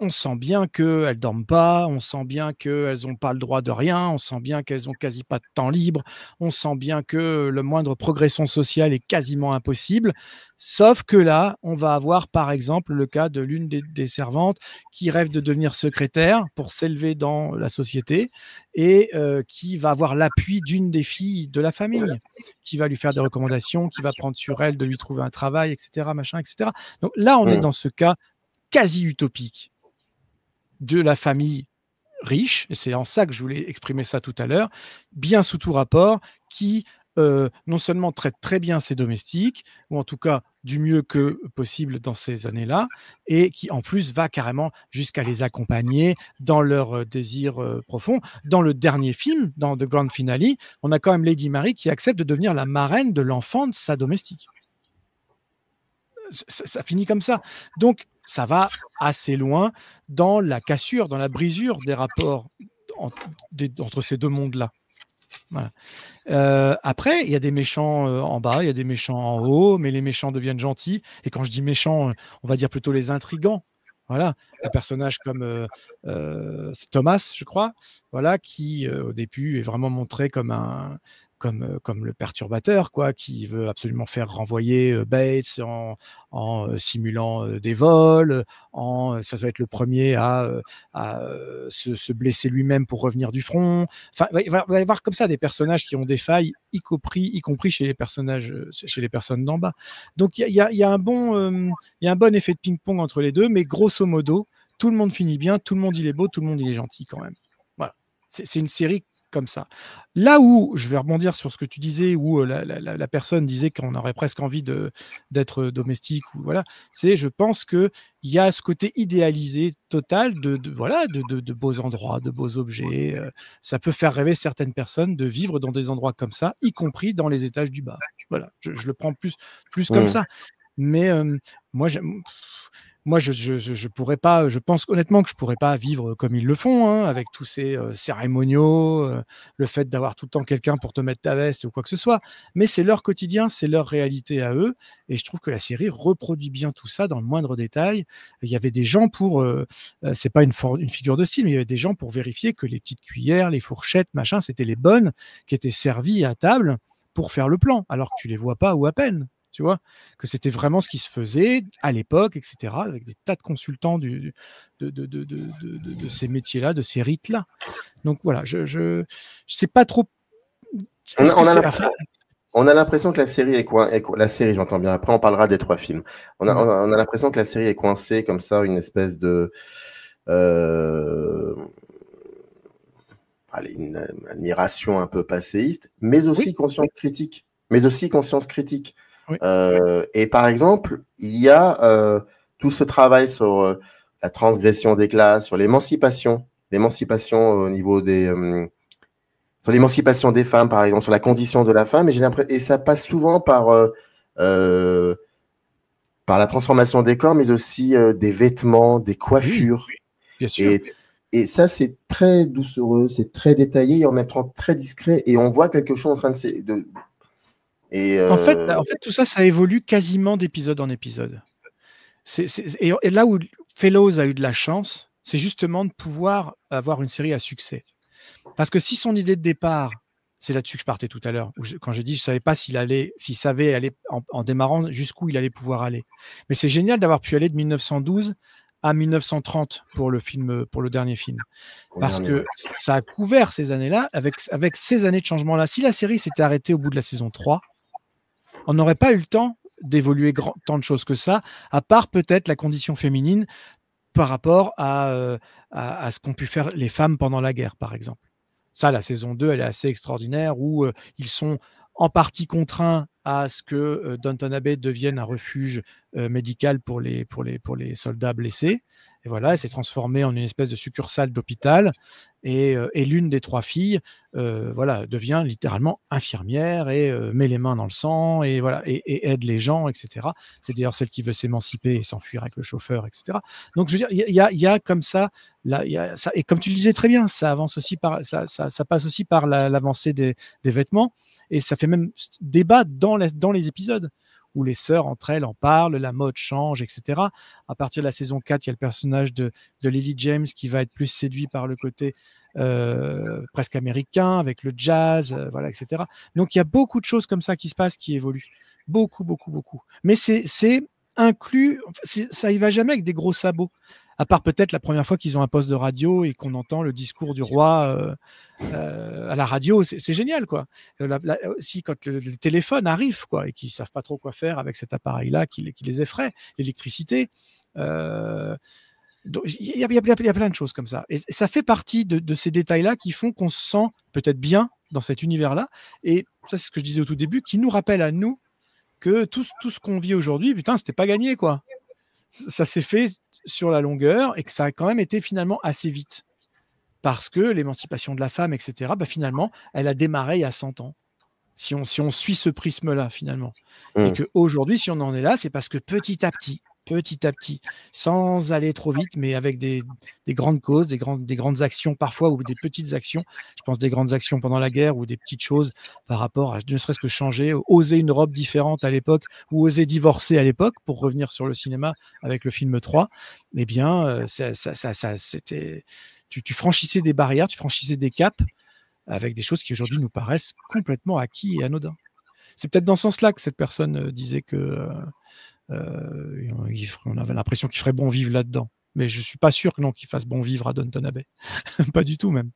on sent bien qu'elles ne dorment pas, on sent bien qu'elles n'ont pas le droit de rien, on sent bien qu'elles n'ont quasi pas de temps libre, on sent bien que le moindre progression sociale est quasiment impossible. Sauf que là, on va avoir par exemple le cas de l'une des servantes qui rêve de devenir secrétaire pour s'élever dans la société et qui va avoir l'appui d'une des filles de la famille, qui va lui faire des recommandations, qui va prendre sur elle de lui trouver un travail, etc. Machin, etc. Donc là, on est dans ce cas quasi utopique de la famille riche, et c'est en ça que je voulais exprimer ça tout à l'heure, bien sous tout rapport, qui non seulement traite très bien ses domestiques, ou en tout cas du mieux que possible dans ces années-là, et qui en plus va carrément jusqu'à les accompagner dans leurs désirs profonds. Dans le dernier film, dans The Grand Finale, on a quand même Lady Mary qui accepte de devenir la marraine de l'enfant de sa domestique. Ça finit comme ça. Donc, ça va assez loin dans la cassure, dans la brisure des rapports entre ces deux mondes-là. Voilà. Après, il y a des méchants en bas, il y a des méchants en haut, mais les méchants deviennent gentils. Et quand je dis méchants, on va dire plutôt les intrigants. Voilà, un personnage comme c'est Thomas, je crois, voilà, qui au début est vraiment montré comme le perturbateur, quoi, qui veut absolument faire renvoyer Bates en simulant des vols, ça va être le premier à se blesser lui-même pour revenir du front. Enfin, il va y avoir comme ça des personnages qui ont des failles, y compris chez les personnages, chez les personnes d'en bas. Donc il y a un bon effet de ping-pong entre les deux, mais grosso modo, tout le monde finit bien, tout le monde il est beau, tout le monde il est gentil quand même. Voilà, c'est une série comme ça. Là où je vais rebondir sur ce que tu disais, où la personne disait qu'on aurait presque envie d'être domestique, ou voilà, je pense que il y a ce côté idéalisé total de beaux endroits, de beaux objets. Ça peut faire rêver certaines personnes de vivre dans des endroits comme ça, y compris dans les étages du bas. Voilà, je le prends plus comme ça. Mais moi, je pourrais pas. Je pense honnêtement que je pourrais pas vivre comme ils le font, hein, avec tous ces cérémoniaux, le fait d'avoir tout le temps quelqu'un pour te mettre ta veste ou quoi que ce soit. Mais c'est leur quotidien, c'est leur réalité à eux, et je trouve que la série reproduit bien tout ça dans le moindre détail. Il y avait des gens pour, c'est pas une figure de style, mais il y avait des gens pour vérifier que les petites cuillères, les fourchettes, machin, c'était les bonnes qui étaient servies à table pour faire le plan, alors que tu les vois pas ou à peine. Tu vois, que c'était vraiment ce qui se faisait à l'époque, etc., avec des tas de consultants de ces métiers-là, de ces rites-là. Donc voilà, je sais pas trop. On a l'impression que la série est coincée. La série, j'entends bien. Après, on parlera des 3 films. On a l'impression que la série est coincée comme ça, une espèce de. Une admiration un peu passéiste, mais aussi conscience critique. Oui. Et par exemple, il y a tout ce travail sur la transgression des classes, sur l'émancipation au niveau sur l'émancipation des femmes, par exemple, sur la condition de la femme, et ça passe souvent par la transformation des corps, mais aussi des vêtements, des coiffures. Oui, bien sûr. Et ça, c'est très doucereux, c'est très détaillé, et en même temps très discret, et on voit quelque chose en train de En fait, tout ça, ça évolue quasiment d'épisode en épisode. Et là où Fellows a eu de la chance, c'est justement de pouvoir avoir une série à succès. Parce que si son idée de départ, c'est là-dessus que je partais tout à l'heure, quand j'ai dit je ne savais pas s'il savait aller en démarrant jusqu'où il allait pouvoir aller. Mais c'est génial d'avoir pu aller de 1912 à 1930 pour le dernier film. Parce que ça a couvert ces années-là, avec ces années de changement-là. Si la série s'était arrêtée au bout de la saison 3, on n'aurait pas eu le temps d'évoluer tant de choses que ça, à part peut-être la condition féminine par rapport à ce qu'ont pu faire les femmes pendant la guerre, par exemple. Ça, la saison 2, elle est assez extraordinaire, où ils sont en partie contraints à ce que Downton Abbey devienne un refuge médical pour les soldats blessés. Et voilà, elle s'est transformée en une espèce de succursale d'hôpital. Et l'une des 3 filles devient littéralement infirmière et met les mains dans le sang et, voilà, et aide les gens, etc. C'est d'ailleurs celle qui veut s'émanciper et s'enfuir avec le chauffeur, etc. Donc, je veux dire, il y a comme ça, ça, et comme tu le disais très bien, ça avance aussi ça passe aussi par l'avancée des vêtements, et ça fait même débat dans les épisodes, où les sœurs entre elles en parlent, la mode change, etc. À partir de la saison 4, il y a le personnage de Lily James qui va être plus séduit par le côté presque américain, avec le jazz, voilà, etc. Donc il y a beaucoup de choses comme ça qui se passent, qui évoluent. Beaucoup. Mais c'est inclus, ça y va jamais avec des gros sabots. À part peut-être la première fois qu'ils ont un poste de radio et qu'on entend le discours du roi à la radio, c'est génial, quoi. Aussi, quand le téléphone arrive, quoi, et qu'ils ne savent pas trop quoi faire avec cet appareil-là qui les effraie, l'électricité. Il y a plein de choses comme ça. Et ça fait partie de ces détails-là qui font qu'on se sent peut-être bien dans cet univers-là. Et ça, c'est ce que je disais au tout début, qui nous rappelle à nous que tout ce qu'on vit aujourd'hui, putain, c'était pas gagné, quoi. Ça s'est fait sur la longueur, et que ça a quand même été finalement assez vite. Parce que l'émancipation de la femme, etc., finalement, elle a démarré il y a 100 ans. Si on suit ce prisme-là, finalement. Et qu'aujourd'hui, si on en est là, c'est parce que petit à petit, petit à petit, sans aller trop vite, mais avec des grandes causes, des grandes actions parfois, ou des petites actions. Je pense des grandes actions pendant la guerre ou des petites choses par rapport à ne serait-ce que changer, oser une robe différente à l'époque ou oser divorcer à l'époque, pour revenir sur le cinéma avec le film 3. Eh bien, c'était... Tu franchissais des barrières, tu franchissais des caps avec des choses qui aujourd'hui nous paraissent complètement acquis et anodins. C'est peut-être dans ce sens-là que cette personne disait que on avait l'impression qu'il ferait bon vivre là-dedans. Mais je ne suis pas sûr que non, qu'il fasse bon vivre à Downton Abbey. Pas du tout même.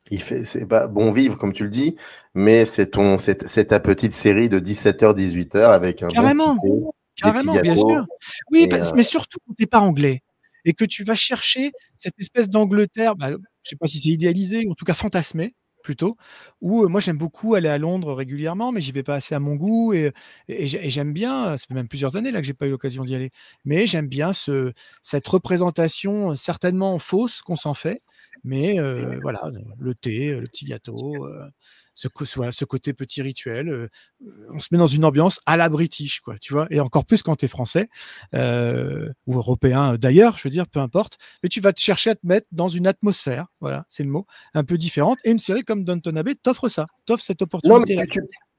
C'est pas bon vivre, comme tu le dis, mais c'est ta petite série de 17h, 18h avec un Carrément, bon carrément, bien sûr. Oui, mais surtout quand tu n'es pas anglais et que tu vas chercher cette espèce d'Angleterre, je ne sais pas si c'est idéalisé, ou en tout cas fantasmé, plutôt, où moi j'aime beaucoup aller à Londres régulièrement, mais j'y vais pas assez à mon goût, et j'aime bien, ça fait même plusieurs années là que j'ai pas eu l'occasion d'y aller, mais j'aime bien cette représentation certainement fausse qu'on s'en fait, mais voilà, le thé, le petit gâteau, ce côté petit rituel, on se met dans une ambiance à la British, quoi, tu vois, et encore plus quand tu es français ou européen d'ailleurs, je veux dire, peu importe, mais tu vas te chercher à te mettre dans une atmosphère, voilà, c'est le mot, un peu différente, et une série comme Downton Abbey t'offre cette opportunité. Non, mais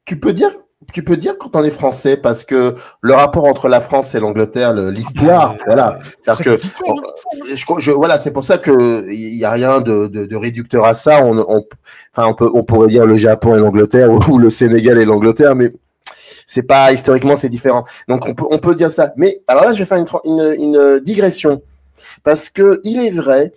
tu peux dire quand on est français, parce que le rapport entre la France et l'Angleterre, l'histoire, voilà. C'est-à-dire que, voilà, c'est pour ça que il y a rien de réducteur à ça. On pourrait dire le Japon et l'Angleterre, ou le Sénégal et l'Angleterre, mais c'est pas, historiquement, c'est différent. Donc on peut dire ça. Mais alors là, je vais faire une digression, parce que il est vrai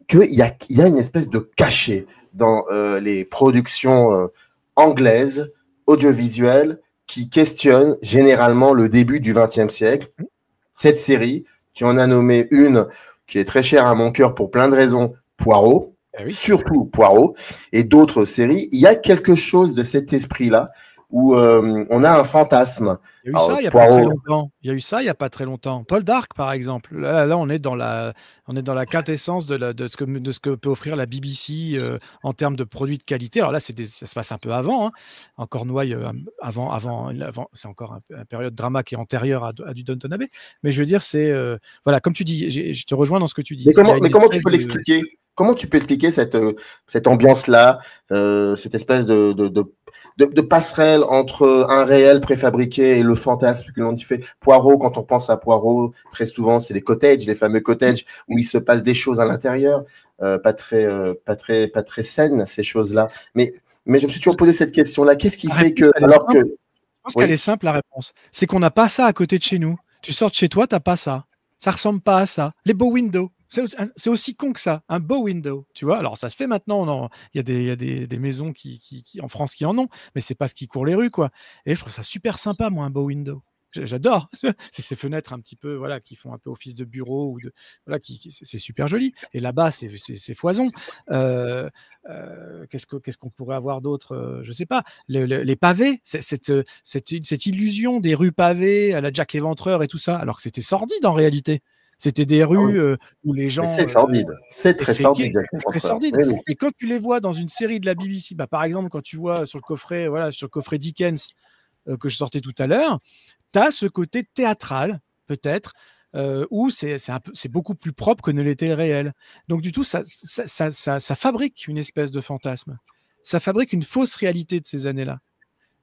qu'il y a une espèce de cachet dans les productions anglaises, audiovisuelles, qui questionnent généralement le début du XXe siècle. Cette série, tu en as nommé une qui est très chère à mon cœur pour plein de raisons, Poirot, surtout Poirot, et d'autres séries. Il y a quelque chose de cet esprit-là où on a un fantasme. Il y a eu ça il n'y a pas très longtemps. Il y a eu ça il n'y a pas très longtemps. Paul Dark, par exemple. Là, on est dans la quintessence de ce que peut offrir la BBC en termes de produits de qualité. Alors là, ça se passe un peu avant. Hein. En Cornouailles, avant c'est encore une période drama qui est antérieure à du Downton Abbey. Mais je veux dire, c'est voilà, comme tu dis, je te rejoins dans ce que tu dis. Mais comment tu peux l'expliquer? Comment tu peux expliquer cette ambiance-là, cette espèce de passerelle entre un réel préfabriqué et le fantasme que l'on fait? Poirot, quand on pense à Poirot, très souvent, c'est les fameux cottages où il se passe des choses à l'intérieur, pas très saines, ces choses-là. Mais je me suis toujours posé cette question-là. Qu'est-ce qui fait que... Je pense qu'elle est simple, la réponse. C'est qu'on n'a pas ça à côté de chez nous. Tu sors de chez toi, tu n'as pas ça. Ça ressemble pas à ça. Les beaux windows. C'est aussi con que ça, un beau window, tu vois. Alors, ça se fait maintenant. Il y a des maisons qui, en France qui en ont, mais c'est pas ce qui court les rues, quoi. Et je trouve ça super sympa, moi, un beau window. J'adore. C'est ces fenêtres un petit peu, voilà, qui font un peu office de bureau, voilà, c'est super joli. Et là-bas, c'est foison. Qu'est-ce qu'on pourrait avoir d'autre? Je sais pas. Les pavés, cette illusion des rues pavées à la Jack l'Éventreur et tout ça, alors que c'était sordide en réalité. C'était des rues où les gens... C'est sordide. C'est très sordide. Très sordide. Oui. Et quand tu les vois dans une série de la BBC, par exemple, quand tu vois sur le coffret Dickens que je sortais tout à l'heure, tu as ce côté théâtral, peut-être, où c'est beaucoup plus propre que ne l'était le réel. Donc, du tout, ça fabrique une espèce de fantasme. Ça fabrique une fausse réalité de ces années-là.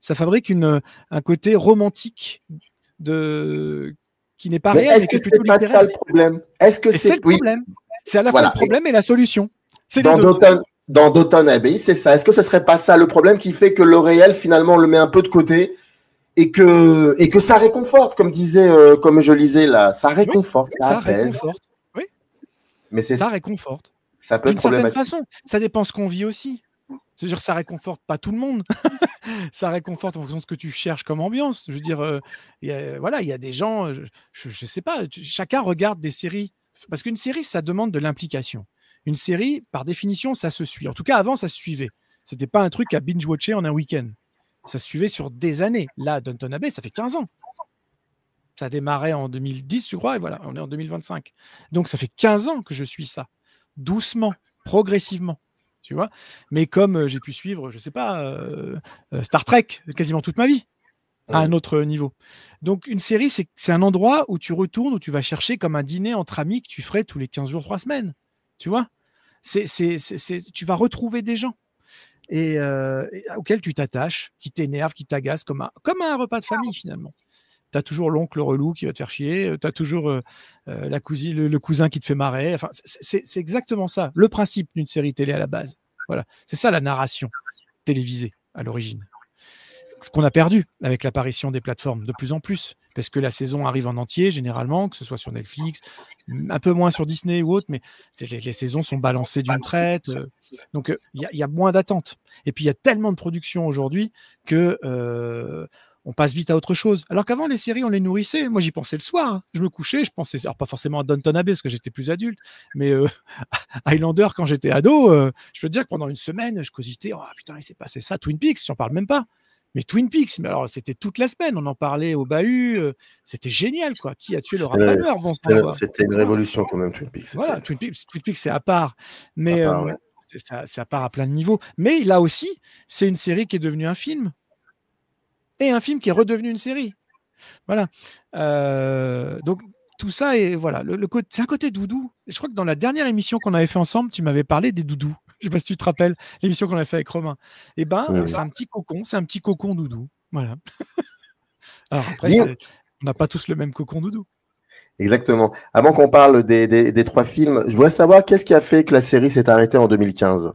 Ça fabrique un côté romantique qui n'est pas réel. Est-ce que c'est pas ça le problème? Est-ce que c'est le problème? C'est à la fois le problème et la solution. Dans Downton Abbey, c'est ça. Est-ce que ce serait pas ça le problème qui fait que le réel, finalement, on le met un peu de côté et que ça réconforte, comme je lisais là, ça réconforte, ça apaise. Réconforte. Oui. Mais ça réconforte. Ça peut être problématique. D'une certaine façon, ça dépend ce qu'on vit aussi. C'est-à-dire, ça réconforte pas tout le monde. Ça réconforte en fonction de ce que tu cherches comme ambiance. Je veux dire, il y a des gens, je sais pas, chacun regarde des séries. Parce qu'une série, ça demande de l'implication. Une série, par définition, ça se suit. En tout cas, avant, ça se suivait. C'était pas un truc à binge-watcher en un week-end. Ça se suivait sur des années. Là, Downton Abbey, ça fait 15 ans. Ça a démarré en 2010, je crois, et voilà, on est en 2025. Donc, ça fait 15 ans que je suis ça. Doucement, progressivement. Tu vois, mais comme j'ai pu suivre, je sais pas, Star Trek quasiment toute ma vie. à un autre niveau. Donc, une série, c'est un endroit où tu retournes, où tu vas chercher comme un dîner entre amis que tu ferais tous les 15 jours, 3 semaines. Tu vois, tu vas retrouver des gens et auxquels tu t'attaches, qui t'énervent, qui t'agacent, comme un repas de famille finalement. Tu as toujours l'oncle relou qui va te faire chier, tu as toujours la cousine, le cousin qui te fait marrer. Enfin, c'est exactement ça, le principe d'une série télé à la base. Voilà, c'est ça la narration télévisée à l'origine. Ce qu'on a perdu avec l'apparition des plateformes de plus en plus, parce que la saison arrive en entier généralement, que ce soit sur Netflix, un peu moins sur Disney ou autre, mais les saisons sont balancées d'une traite. Donc il y a moins d'attente. Et puis il y a tellement de production aujourd'hui que on passe vite à autre chose. Alors qu'avant, les séries, on les nourrissait. Moi, j'y pensais le soir. Hein. Je me couchais, je pensais, alors pas forcément à Downton Abbey parce que j'étais plus adulte, mais Highlander quand j'étais ado, je peux te dire que pendant une semaine, je cogitais, oh putain, il s'est passé ça, Twin Peaks, j'en parle même pas. Mais Twin Peaks, mais alors c'était toute la semaine, on en parlait au bahut, c'était génial quoi. Qui a tué le rapaneur? Bon, c'était une révolution quand même, Twin Peaks. Voilà, Twin Peaks c'est à part, mais ouais. C'est à part à plein de niveaux. Mais là aussi, c'est une série qui est devenue un film. Et un film qui est redevenu une série. Voilà. Donc, tout ça, est, voilà, c'est un côté doudou. Et je crois que dans la dernière émission qu'on avait fait ensemble, tu m'avais parlé des doudous. Je ne sais pas si tu te rappelles, l'émission qu'on avait fait avec Romain. Eh bien, c'est un petit cocon doudou. Voilà. Alors après, on n'a pas tous le même cocon doudou. Exactement. Avant qu'on parle des 3 films, je voudrais savoir qu'est-ce qui a fait que la série s'est arrêtée en 2015 ?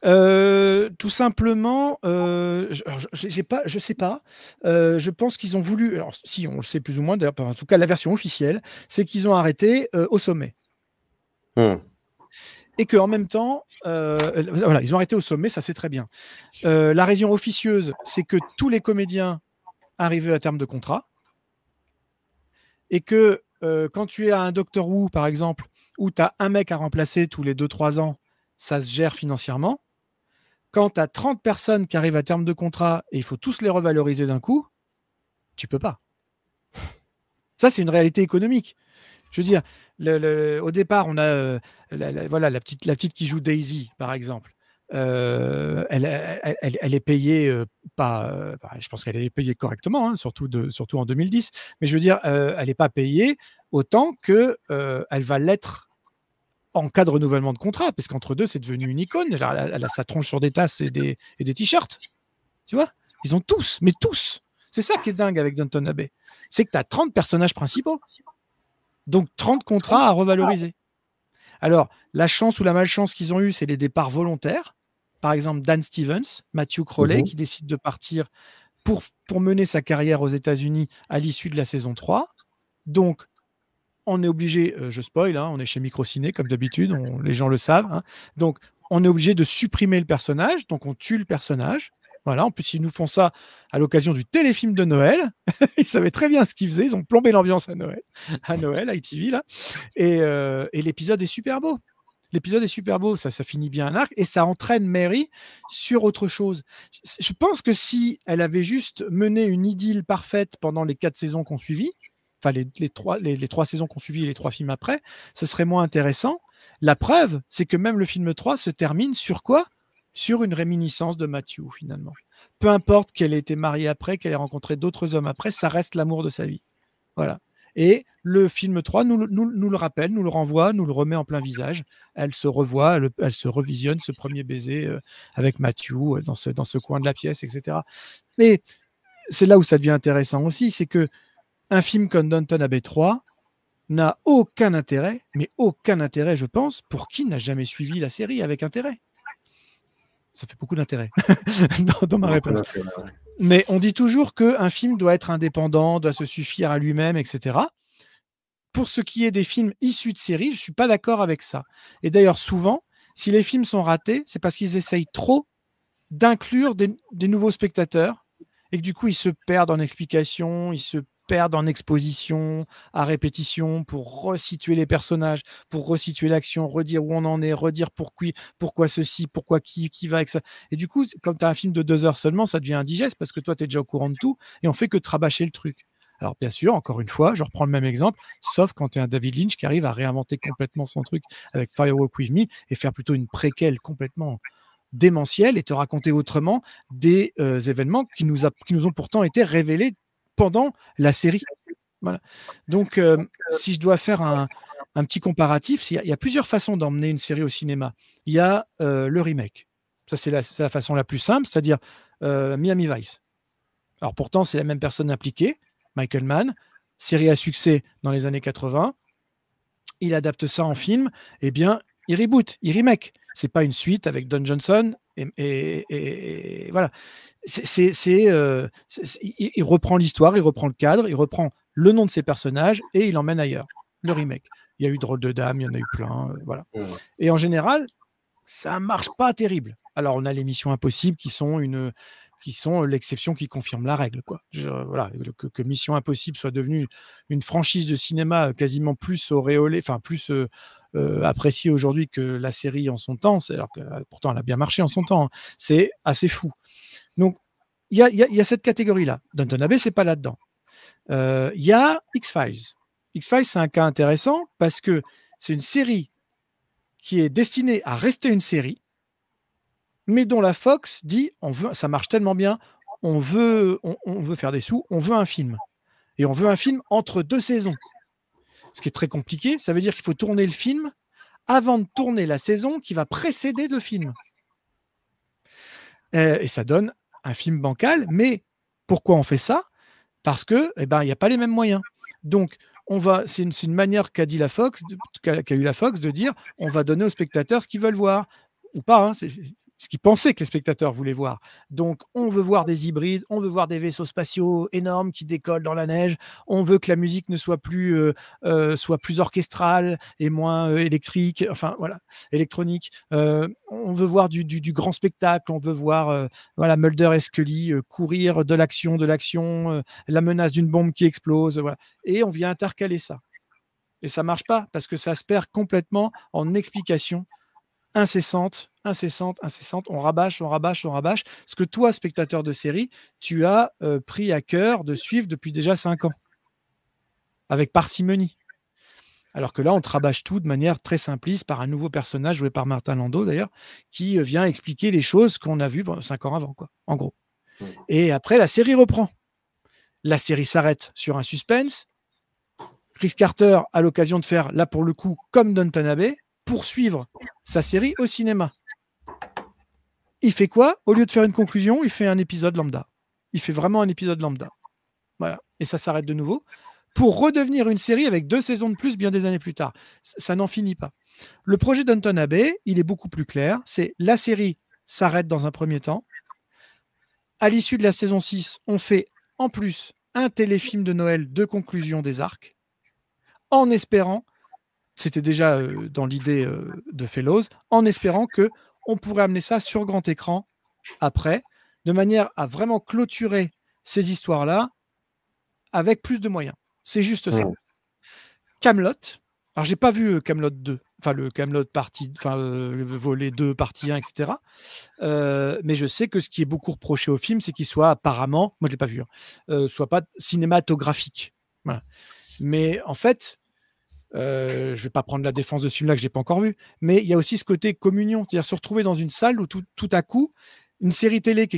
Tout simplement, je sais pas. Je pense qu'ils ont voulu. Alors, si on le sait plus ou moins, d'ailleurs, en tout cas, la version officielle, c'est qu'ils ont arrêté au sommet. Et qu'en même temps, voilà, ils ont arrêté au sommet, ça c'est très bien. La raison officieuse, c'est que tous les comédiens arrivaient à terme de contrat. Et que quand tu es à un Doctor Who, par exemple, où tu as un mec à remplacer tous les 2-3 ans, ça se gère financièrement. Quand tu as 30 personnes qui arrivent à terme de contrat et il faut tous les revaloriser d'un coup, tu peux pas. Ça, c'est une réalité économique. Je veux dire, au départ, on a voilà, la petite qui joue Daisy, par exemple. Elle est payée je pense qu'elle est payée correctement, hein, surtout en 2010. Mais je veux dire, elle n'est pas payée autant qu'elle va l'être en cas de renouvellement de contrat, parce qu'entre deux, c'est devenu une icône. Elle a sa tronche sur des tasses et des t-shirts. Tu vois, ils ont tous, mais tous. C'est ça qui est dingue avec Downton Abbey. C'est que tu as 30 personnages principaux. Donc 30 contrats à revaloriser. Alors, la chance ou la malchance qu'ils ont eue, c'est les départs volontaires. Par exemple, Dan Stevens, Matthew Crowley, qui décide de partir pour mener sa carrière aux États-Unis à l'issue de la saison 3. Donc, on est obligé, je spoil, hein, on est chez Microciné comme d'habitude, les gens le savent. Hein. Donc, on est obligé de supprimer le personnage, donc on tue le personnage. Voilà, en plus, ils nous font ça à l'occasion du téléfilm de Noël. Ils savaient très bien ce qu'ils faisaient, ils ont plombé l'ambiance à Noël, à ITV, là. Et l'épisode est super beau. L'épisode est super beau, ça finit bien un arc, et ça entraîne Mary sur autre chose. Je pense que si elle avait juste mené une idylle parfaite pendant les 4 saisons qu'on suivit, enfin les 3 saisons qu'on suivit et les 3 films après, ce serait moins intéressant. La preuve, c'est que même le film 3 se termine sur quoi ? Sur une réminiscence de Matthew, finalement. Peu importe qu'elle ait été mariée après, qu'elle ait rencontré d'autres hommes après, ça reste l'amour de sa vie. Voilà. Et le film 3 nous le rappelle, nous le renvoie, nous le remet en plein visage. Elle se revoit, elle se revisionne ce premier baiser avec Matthew dans ce coin de la pièce, etc. Et c'est là où ça devient intéressant aussi, c'est que un film comme Downton Abbey 3 n'a aucun intérêt, mais aucun intérêt, je pense, pour qui n'a jamais suivi la série avec intérêt. Ça fait beaucoup d'intérêt dans ma réponse. Mais on dit toujours qu'un film doit être indépendant, doit se suffire à lui-même, etc. Pour ce qui est des films issus de séries, je ne suis pas d'accord avec ça. Et d'ailleurs, souvent, si les films sont ratés, c'est parce qu'ils essayent trop d'inclure des nouveaux spectateurs et que du coup, ils se perdent en explications, ils se perdre en exposition, à répétition, pour resituer les personnages, pour resituer l'action, redire où on en est, redire pourquoi ceci, pourquoi qui va avec ça. Et du coup, comme tu as un film de 2 heures seulement, ça devient indigeste parce que toi, tu es déjà au courant de tout et on fait que rabâcher le truc. Alors bien sûr, encore une fois, je reprends le même exemple, sauf quand tu es un David Lynch qui arrive à réinventer complètement son truc avec Firewalk With Me et faire plutôt une préquelle complètement démentiel et te raconter autrement des événements qui nous ont pourtant été révélés pendant la série. Voilà. Donc, si je dois faire un petit comparatif, il y a plusieurs façons d'emmener une série au cinéma. Il y a le remake. Ça, c'est la façon la plus simple, c'est-à-dire Miami Vice. Alors pourtant, c'est la même personne impliquée, Michael Mann, série à succès dans les années 80. Il adapte ça en film, eh bien, il reboot, il remake. C'est pas une suite avec Don Johnson et voilà. Il reprend l'histoire, il reprend le cadre, il reprend le nom de ses personnages et il l'emmène ailleurs. Le remake. Il y a eu Drôle de Dame, il y en a eu plein, voilà. Et en général, ça marche pas terrible. Alors on a les Missions Impossibles qui sont l'exception qui confirme la règle, quoi. Voilà, que Mission Impossible soit devenue une franchise de cinéma quasiment plus auréolée, enfin plus appréciée aujourd'hui que la série en son temps, alors que pourtant elle a bien marché en son temps, hein. C'est assez fou. Donc il y a cette catégorie-là. Downton Abbey, c'est pas là-dedans. Il y a X-Files. X-Files, c'est un cas intéressant parce que c'est une série qui est destinée à rester une série, mais dont la Fox dit ça marche tellement bien, on veut faire des sous, on veut un film. Et on veut un film entre 2 saisons. Ce qui est très compliqué, ça veut dire qu'il faut tourner le film avant de tourner la saison qui va précéder le film. Et ça donne un film bancal, mais pourquoi on fait ça? Parce que il n'y a pas les mêmes moyens. Donc, c'est une manière qu'a eu la Fox de dire on va donner aux spectateurs ce qu'ils veulent voir. Ou pas, hein, c'est ce qu'ils pensaient que les spectateurs voulaient voir. Donc, on veut voir des hybrides, on veut voir des vaisseaux spatiaux énormes qui décollent dans la neige, on veut que la musique ne soit plus orchestrale et moins électrique, enfin voilà, électronique. On veut voir du grand spectacle, on veut voir Mulder et Scully courir de l'action, la menace d'une bombe qui explose, voilà. Et on vient intercaler ça. Et ça marche pas parce que ça se perd complètement en explications incessante, on rabâche. Ce que toi, spectateur de série, tu as pris à cœur de suivre depuis déjà 5 ans, avec parcimonie. Alors que là, on te rabâche tout de manière très simpliste par un nouveau personnage joué par Martin Landau, d'ailleurs, qui vient expliquer les choses qu'on a vues 5 ans avant, quoi, en gros. Et après, la série reprend. La série s'arrête sur un suspense. Chris Carter a l'occasion de faire, là pour le coup, comme Downton Abbey, poursuivre sa série au cinéma. Il fait quoi? Au lieu de faire une conclusion, il fait un épisode lambda. Il fait vraiment un épisode lambda. Voilà. Et ça s'arrête de nouveau pour redevenir une série avec 2 saisons de plus bien des années plus tard. Ça n'en finit pas. Le projet Downton Abbey, il est beaucoup plus clair. C'est la série s'arrête dans un premier temps. À l'issue de la saison 6, on fait en plus un téléfilm de Noël de conclusion des arcs, en espérant, c'était déjà dans l'idée de Fellows, en espérant qu'on pourrait amener ça sur grand écran après, de manière à vraiment clôturer ces histoires-là avec plus de moyens. C'est juste ça. Kaamelott, alors j'ai pas vu Kaamelott 2, enfin le Kaamelott partie, le volet 2, partie 1, etc. Mais je sais que ce qui est beaucoup reproché au film, c'est qu'il soit apparemment, moi je l'ai pas vu, soit pas cinématographique. Voilà. Mais en fait, je vais pas prendre la défense de ce film-là que j'ai pas encore vu, mais il y a aussi ce côté communion, c'est-à-dire se retrouver dans une salle où tout à coup, une série télé,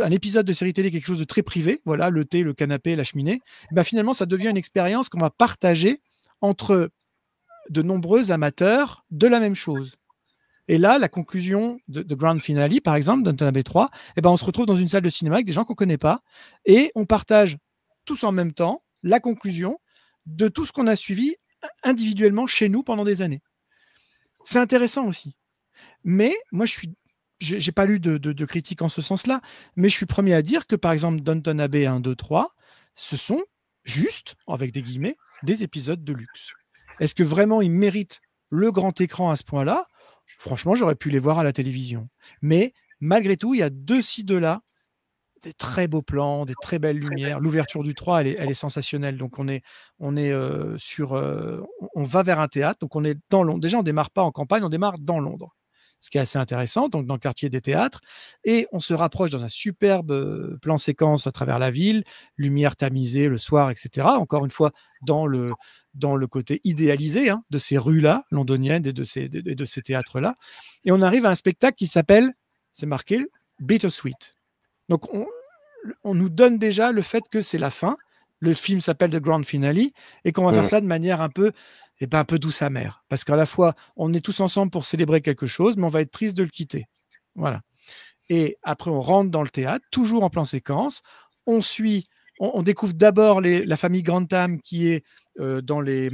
un épisode de série télé, quelque chose de très privé, voilà, le thé, le canapé, la cheminée, finalement, ça devient une expérience qu'on va partager entre de nombreux amateurs de la même chose. Et là, la conclusion de Grand Finale, par exemple, Downton Abbey 3, on se retrouve dans une salle de cinéma avec des gens qu'on ne connaît pas et on partage tous en même temps la conclusion de tout ce qu'on a suivi individuellement chez nous pendant des années. C'est intéressant aussi. Mais moi, j'ai pas lu de critiques en ce sens-là, mais je suis premier à dire que, par exemple, Downton Abbey 1, 2, 3, ce sont juste, avec des guillemets, des épisodes de luxe. Est-ce que vraiment ils méritent le grand écran à ce point-là? Franchement, j'aurais pu les voir à la télévision. Mais malgré tout, il y a de là, des très beaux plans, des très belles lumières. L'ouverture du 3, elle est sensationnelle. Donc, on va vers un théâtre. Donc, on est dans Londres. Déjà, on ne démarre pas en campagne, on démarre dans Londres. Ce qui est assez intéressant, donc dans le quartier des théâtres. Et on se rapproche dans un superbe plan séquence à travers la ville, lumière tamisée le soir, etc. Encore une fois, dans le côté idéalisé de ces rues-là, londoniennes et de ces théâtres-là. Et on arrive à un spectacle qui s'appelle c'est marqué bittersweet. Donc, on nous donne déjà le fait que c'est la fin. Le film s'appelle The Grand Finale et qu'on va faire ça de manière un peu douce amère. Parce qu'à la fois, on est tous ensemble pour célébrer quelque chose, mais on va être triste de le quitter. Voilà. Et après, on rentre dans le théâtre, toujours en plan séquence. On découvre d'abord la famille Grantham qui est dans les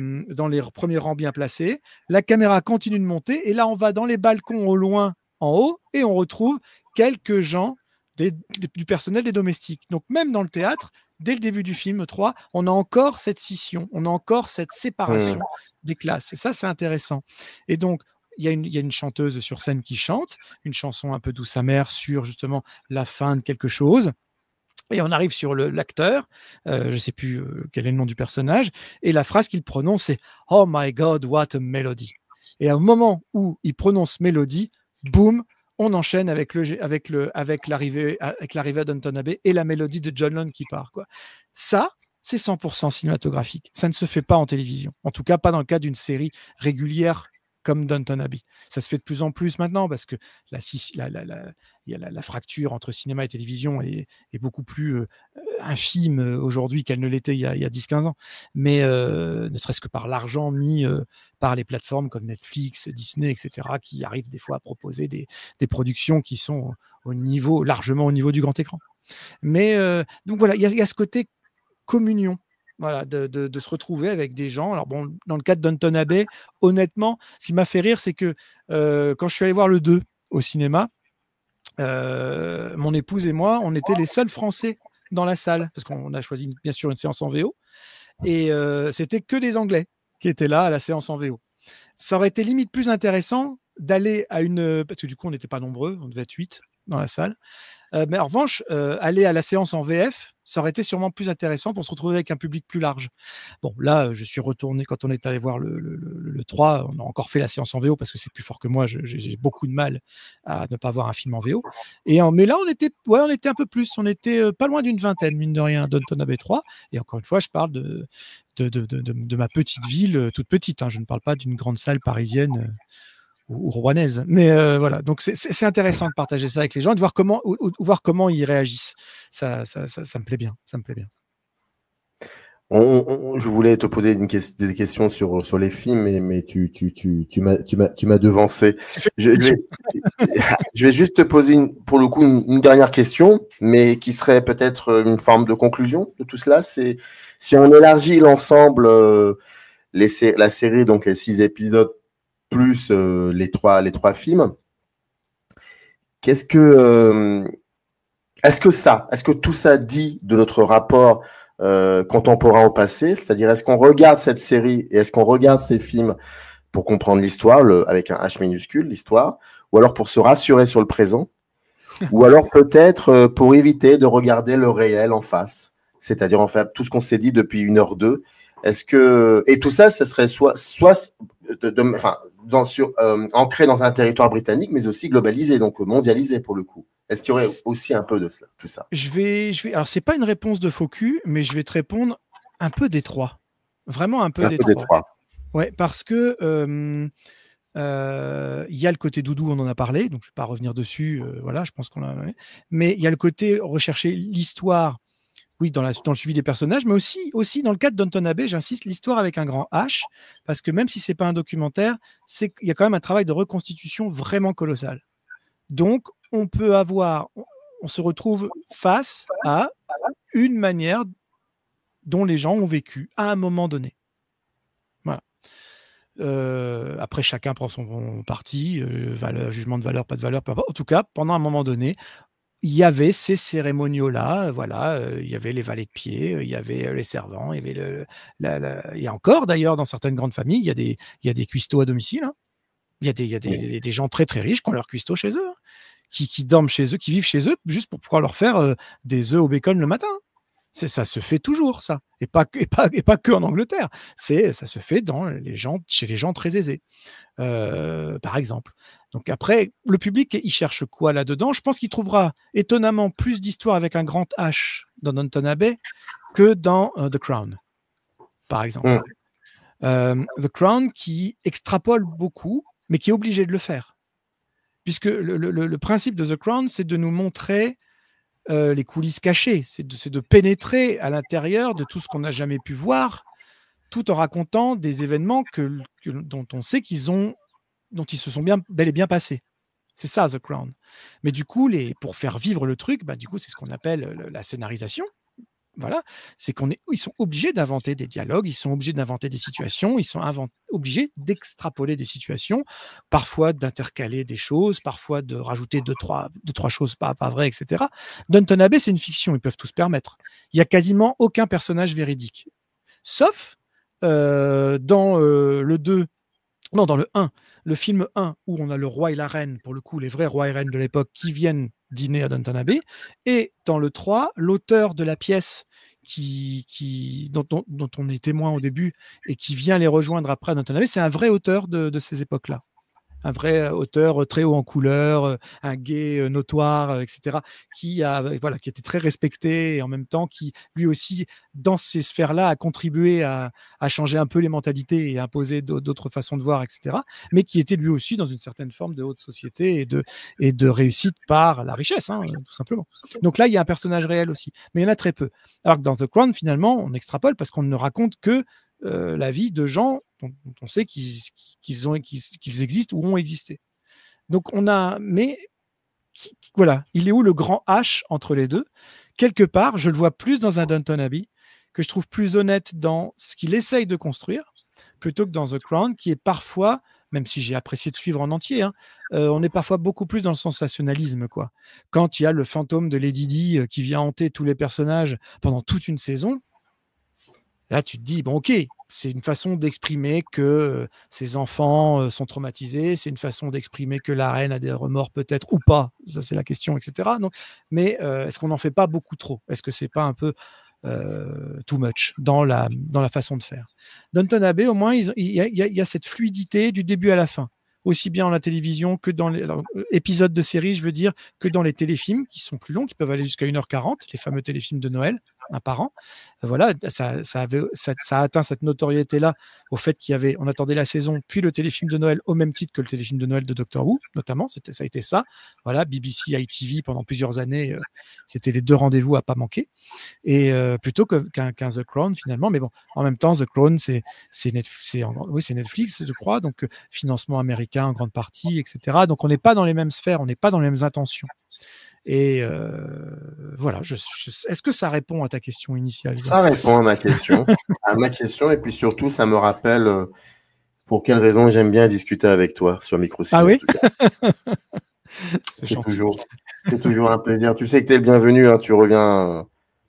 premiers rangs bien placés. La caméra continue de monter et là, on va dans les balcons au loin, en haut, et on retrouve quelques gens du personnel des domestiques. Donc, même dans le théâtre, dès le début du film 3, on a encore cette scission, on a encore cette séparation des classes. Et ça, c'est intéressant. Et donc, il y a une chanteuse sur scène qui chante, une chanson un peu douce amère sur justement la fin de quelque chose. Et on arrive sur l'acteur, je ne sais plus quel est le nom du personnage, et la phrase qu'il prononce, c'est « Oh my God, what a melody ». Et au moment où il prononce mélodie, boum, on enchaîne avec l'arrivée d'Anton Abbey et la mélodie de John Lone qui part, quoi. Ça, c'est 100% cinématographique. Ça ne se fait pas en télévision. En tout cas, pas dans le cadre d'une série régulière comme Downton Abbey. Ça se fait de plus en plus maintenant parce que la fracture entre cinéma et télévision est beaucoup plus infime aujourd'hui qu'elle ne l'était il y a 10-15 ans. Mais ne serait-ce que par l'argent mis par les plateformes comme Netflix, Disney, etc., qui arrivent des fois à proposer des productions qui sont largement au niveau du grand écran. Mais donc voilà, il y a ce côté communion. Voilà, de se retrouver avec des gens. Alors bon, dans le cas de Downton Abbey, honnêtement, ce qui m'a fait rire, c'est que quand je suis allé voir le 2 au cinéma, mon épouse et moi, on était les seuls Français dans la salle, parce qu'on a choisi bien sûr une séance en VO, et c'était que des Anglais qui étaient là à la séance en VO. Ça aurait été limite plus intéressant d'aller à parce que du coup, on n'était pas nombreux, on devait être 8 dans la salle. Mais en revanche, aller à la séance en VF, ça aurait été sûrement plus intéressant pour se retrouver avec un public plus large. Bon, là, je suis retourné quand on est allé voir le 3. On a encore fait la séance en VO parce que c'est plus fort que moi. J'ai beaucoup de mal à ne pas voir un film en VO. Mais là, on était un peu plus. On était pas loin d'une vingtaine, mine de rien, Downton Abbey 3. Et encore une fois, je parle de ma petite ville, toute petite. Hein. Je ne parle pas d'une grande salle parisienne ou rouennaise. Mais voilà, donc c'est intéressant de partager ça avec les gens et de voir comment ils réagissent. Ça me plaît bien. Ça me plaît bien. Je voulais te poser des questions sur les films, mais tu m'as devancé. Je vais juste te poser pour le coup une dernière question, mais qui serait peut-être une forme de conclusion de tout cela. C'est si on élargit l'ensemble, la série, donc les 6 épisodes plus les trois films. Est-ce que tout ça dit de notre rapport contemporain au passé, c'est-à-dire est-ce qu'on regarde cette série et est-ce qu'on regarde ces films pour comprendre l'histoire, avec un H minuscule, l'histoire, ou alors pour se rassurer sur le présent, ou alors peut-être pour éviter de regarder le réel en face, c'est-à-dire en fait tout ce qu'on s'est dit depuis 1h02. Et tout ça, ce serait soit ancré dans un territoire britannique, mais aussi globalisé, donc mondialisé pour le coup. Est-ce qu'il y aurait aussi un peu de cela, tout ça? Alors, c'est pas une réponse de faux cul, mais je vais te répondre un peu des trois. Vraiment un peu des trois. Ouais, parce que il y a le côté doudou, on en a parlé, donc je ne vais pas revenir dessus. Voilà, je pense qu'on a. Mais il y a le côté rechercher l'histoire. Oui, dans le suivi des personnages, mais aussi dans le cas de Downton Abbey, j'insiste, l'histoire avec un grand H, parce que même si ce n'est pas un documentaire, il y a quand même un travail de reconstitution vraiment colossal. Donc, on se retrouve face à une manière dont les gens ont vécu à un moment donné. Voilà. Après, chacun prend son parti, jugement de valeur, pas de valeur, peu importe. En tout cas, pendant un moment donné, il y avait ces cérémoniaux-là, voilà, il y avait les valets de pied, il y avait les servants, il y avait et encore d'ailleurs dans certaines grandes familles, il y a des cuistots à domicile. Hein. Il y a des gens très très riches qui ont leur cuistot chez eux, hein, qui dorment chez eux, qui vivent chez eux, juste pour pouvoir leur faire des œufs au bacon le matin. Ça se fait toujours, ça, et pas que en Angleterre. Ça se fait chez les gens très aisés, par exemple. Donc après, le public, il cherche quoi là-dedans? Je pense qu'il trouvera étonnamment plus d'histoires avec un grand H dans Downton Abbey que dans The Crown, par exemple. The Crown qui extrapole beaucoup, mais qui est obligé de le faire. puisque le principe de The Crown, c'est de nous montrer les coulisses cachées, c'est de pénétrer à l'intérieur de tout ce qu'on n'a jamais pu voir, tout en racontant des événements dont on sait dont ils se sont bel et bien passés. C'est ça, The Crown. Mais du coup, pour faire vivre le truc, du coup, c'est ce qu'on appelle la scénarisation. Voilà, c'est ils sont obligés d'inventer des dialogues, ils sont obligés d'inventer des situations, ils sont obligés d'extrapoler des situations, parfois d'intercaler des choses, parfois de rajouter deux, trois choses pas vraies, etc. Downton Abbey, c'est une fiction, ils peuvent tout se permettre. Il n'y a quasiment aucun personnage véridique. Sauf dans le 2, non, dans le 1, le film 1, où on a le roi et la reine, pour le coup, les vrais rois et reines de l'époque, qui viennent dîner à Downton Abbey, et dans le 3, l'auteur de la pièce dont on est témoin au début et qui vient les rejoindre après à Downton Abbey, c'est un vrai auteur de ces époques-là. Un vrai auteur très haut en couleur, un gay notoire, etc., qui était très respecté et en même temps qui, lui aussi, dans ces sphères-là, a contribué à changer un peu les mentalités et à imposer d'autres façons de voir, etc., mais qui était lui aussi dans une certaine forme de haute société et de réussite par la richesse, tout simplement. Donc là, il y a un personnage réel aussi, mais il y en a très peu. Alors que dans The Crown, finalement, on extrapole parce qu'on ne raconte que la vie de gens dont on sait qu'ils existent ou ont existé. Donc voilà, il est où le grand H entre les deux? Quelque part, je le vois plus dans un Downton Abbey, que je trouve plus honnête dans ce qu'il essaye de construire, plutôt que dans The Crown, qui est parfois, même si j'ai apprécié de suivre en entier, on est parfois beaucoup plus dans le sensationnalisme, quoi. Quand il y a le fantôme de Lady Di qui vient hanter tous les personnages pendant toute une saison, là, tu te dis, bon, ok, c'est une façon d'exprimer que ses enfants sont traumatisés, c'est une façon d'exprimer que la reine a des remords peut-être ou pas, ça c'est la question, etc. Donc, mais est-ce qu'on n'en fait pas beaucoup trop? Est-ce que c'est pas un peu too much dans la façon de faire? Downton Abbey, au moins, il y a cette fluidité du début à la fin, aussi bien dans la télévision que dans les épisodes de séries, je veux dire, que dans les téléfilms qui sont plus longs, qui peuvent aller jusqu'à 1h40, les fameux téléfilms de Noël, un par an. Voilà, ça a atteint cette notoriété-là au fait on attendait la saison, puis le téléfilm de Noël au même titre que le téléfilm de Noël de Doctor Who, notamment. Ça a été ça. Voilà, BBC, ITV pendant plusieurs années, c'était les deux rendez-vous à pas manquer. Et plutôt qu'un The Crown finalement. Mais bon, en même temps, The Crown, c'est Netflix, je crois, donc financement américain en grande partie, etc. Donc on n'est pas dans les mêmes sphères, on n'est pas dans les mêmes intentions. Et voilà, est-ce que ça répond à ta question initiale? Ça répond à ma question. Et puis surtout, ça me rappelle pour quelle raison j'aime bien discuter avec toi sur Microciné. Ah oui? C'est toujours un plaisir. Tu sais que tu es le bienvenu, tu reviens.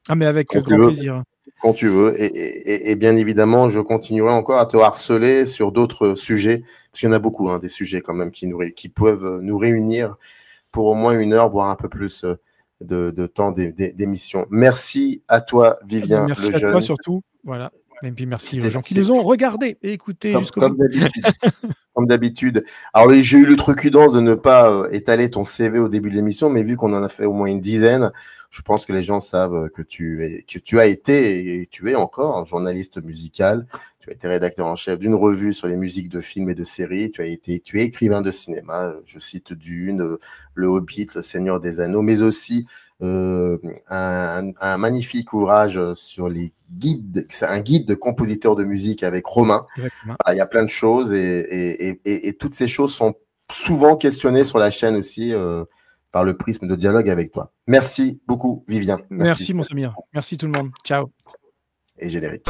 Ah, mais avec grand plaisir. Quand tu veux. Et bien évidemment, je continuerai encore à te harceler sur d'autres sujets, parce qu'il y en a beaucoup, des sujets quand même qui peuvent nous réunir pour au moins 1 heure, voire un peu plus de temps d'émission. Merci à toi, Vivien. Merci à toi surtout. Voilà. Et puis merci aux gens qui nous ont regardés et écoutés jusqu'au bout. Comme d'habitude. Alors, j'ai eu l'outrecuidance de ne pas étaler ton CV au début de l'émission, mais vu qu'on en a fait au moins une dizaine, je pense que les gens savent que tu as été et tu es encore un journaliste musical. Tu as été rédacteur en chef d'une revue sur les musiques de films et de séries. Tu es écrivain de cinéma. Je cite Dune, Le Hobbit, Le Seigneur des Anneaux, mais aussi un magnifique ouvrage sur les guides. C'est un guide de compositeurs de musique avec Romain. Il y a plein de choses et toutes ces choses sont souvent questionnées sur la chaîne aussi par le prisme de dialogue avec toi. Merci beaucoup, Vivien. Merci mon Samir. Merci tout le monde. Ciao. Et générique.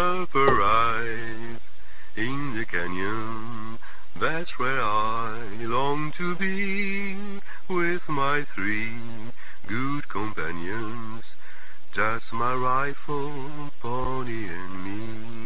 In the canyon, that's where I long to be, with my 3 good companions, just my rifle, pony and me.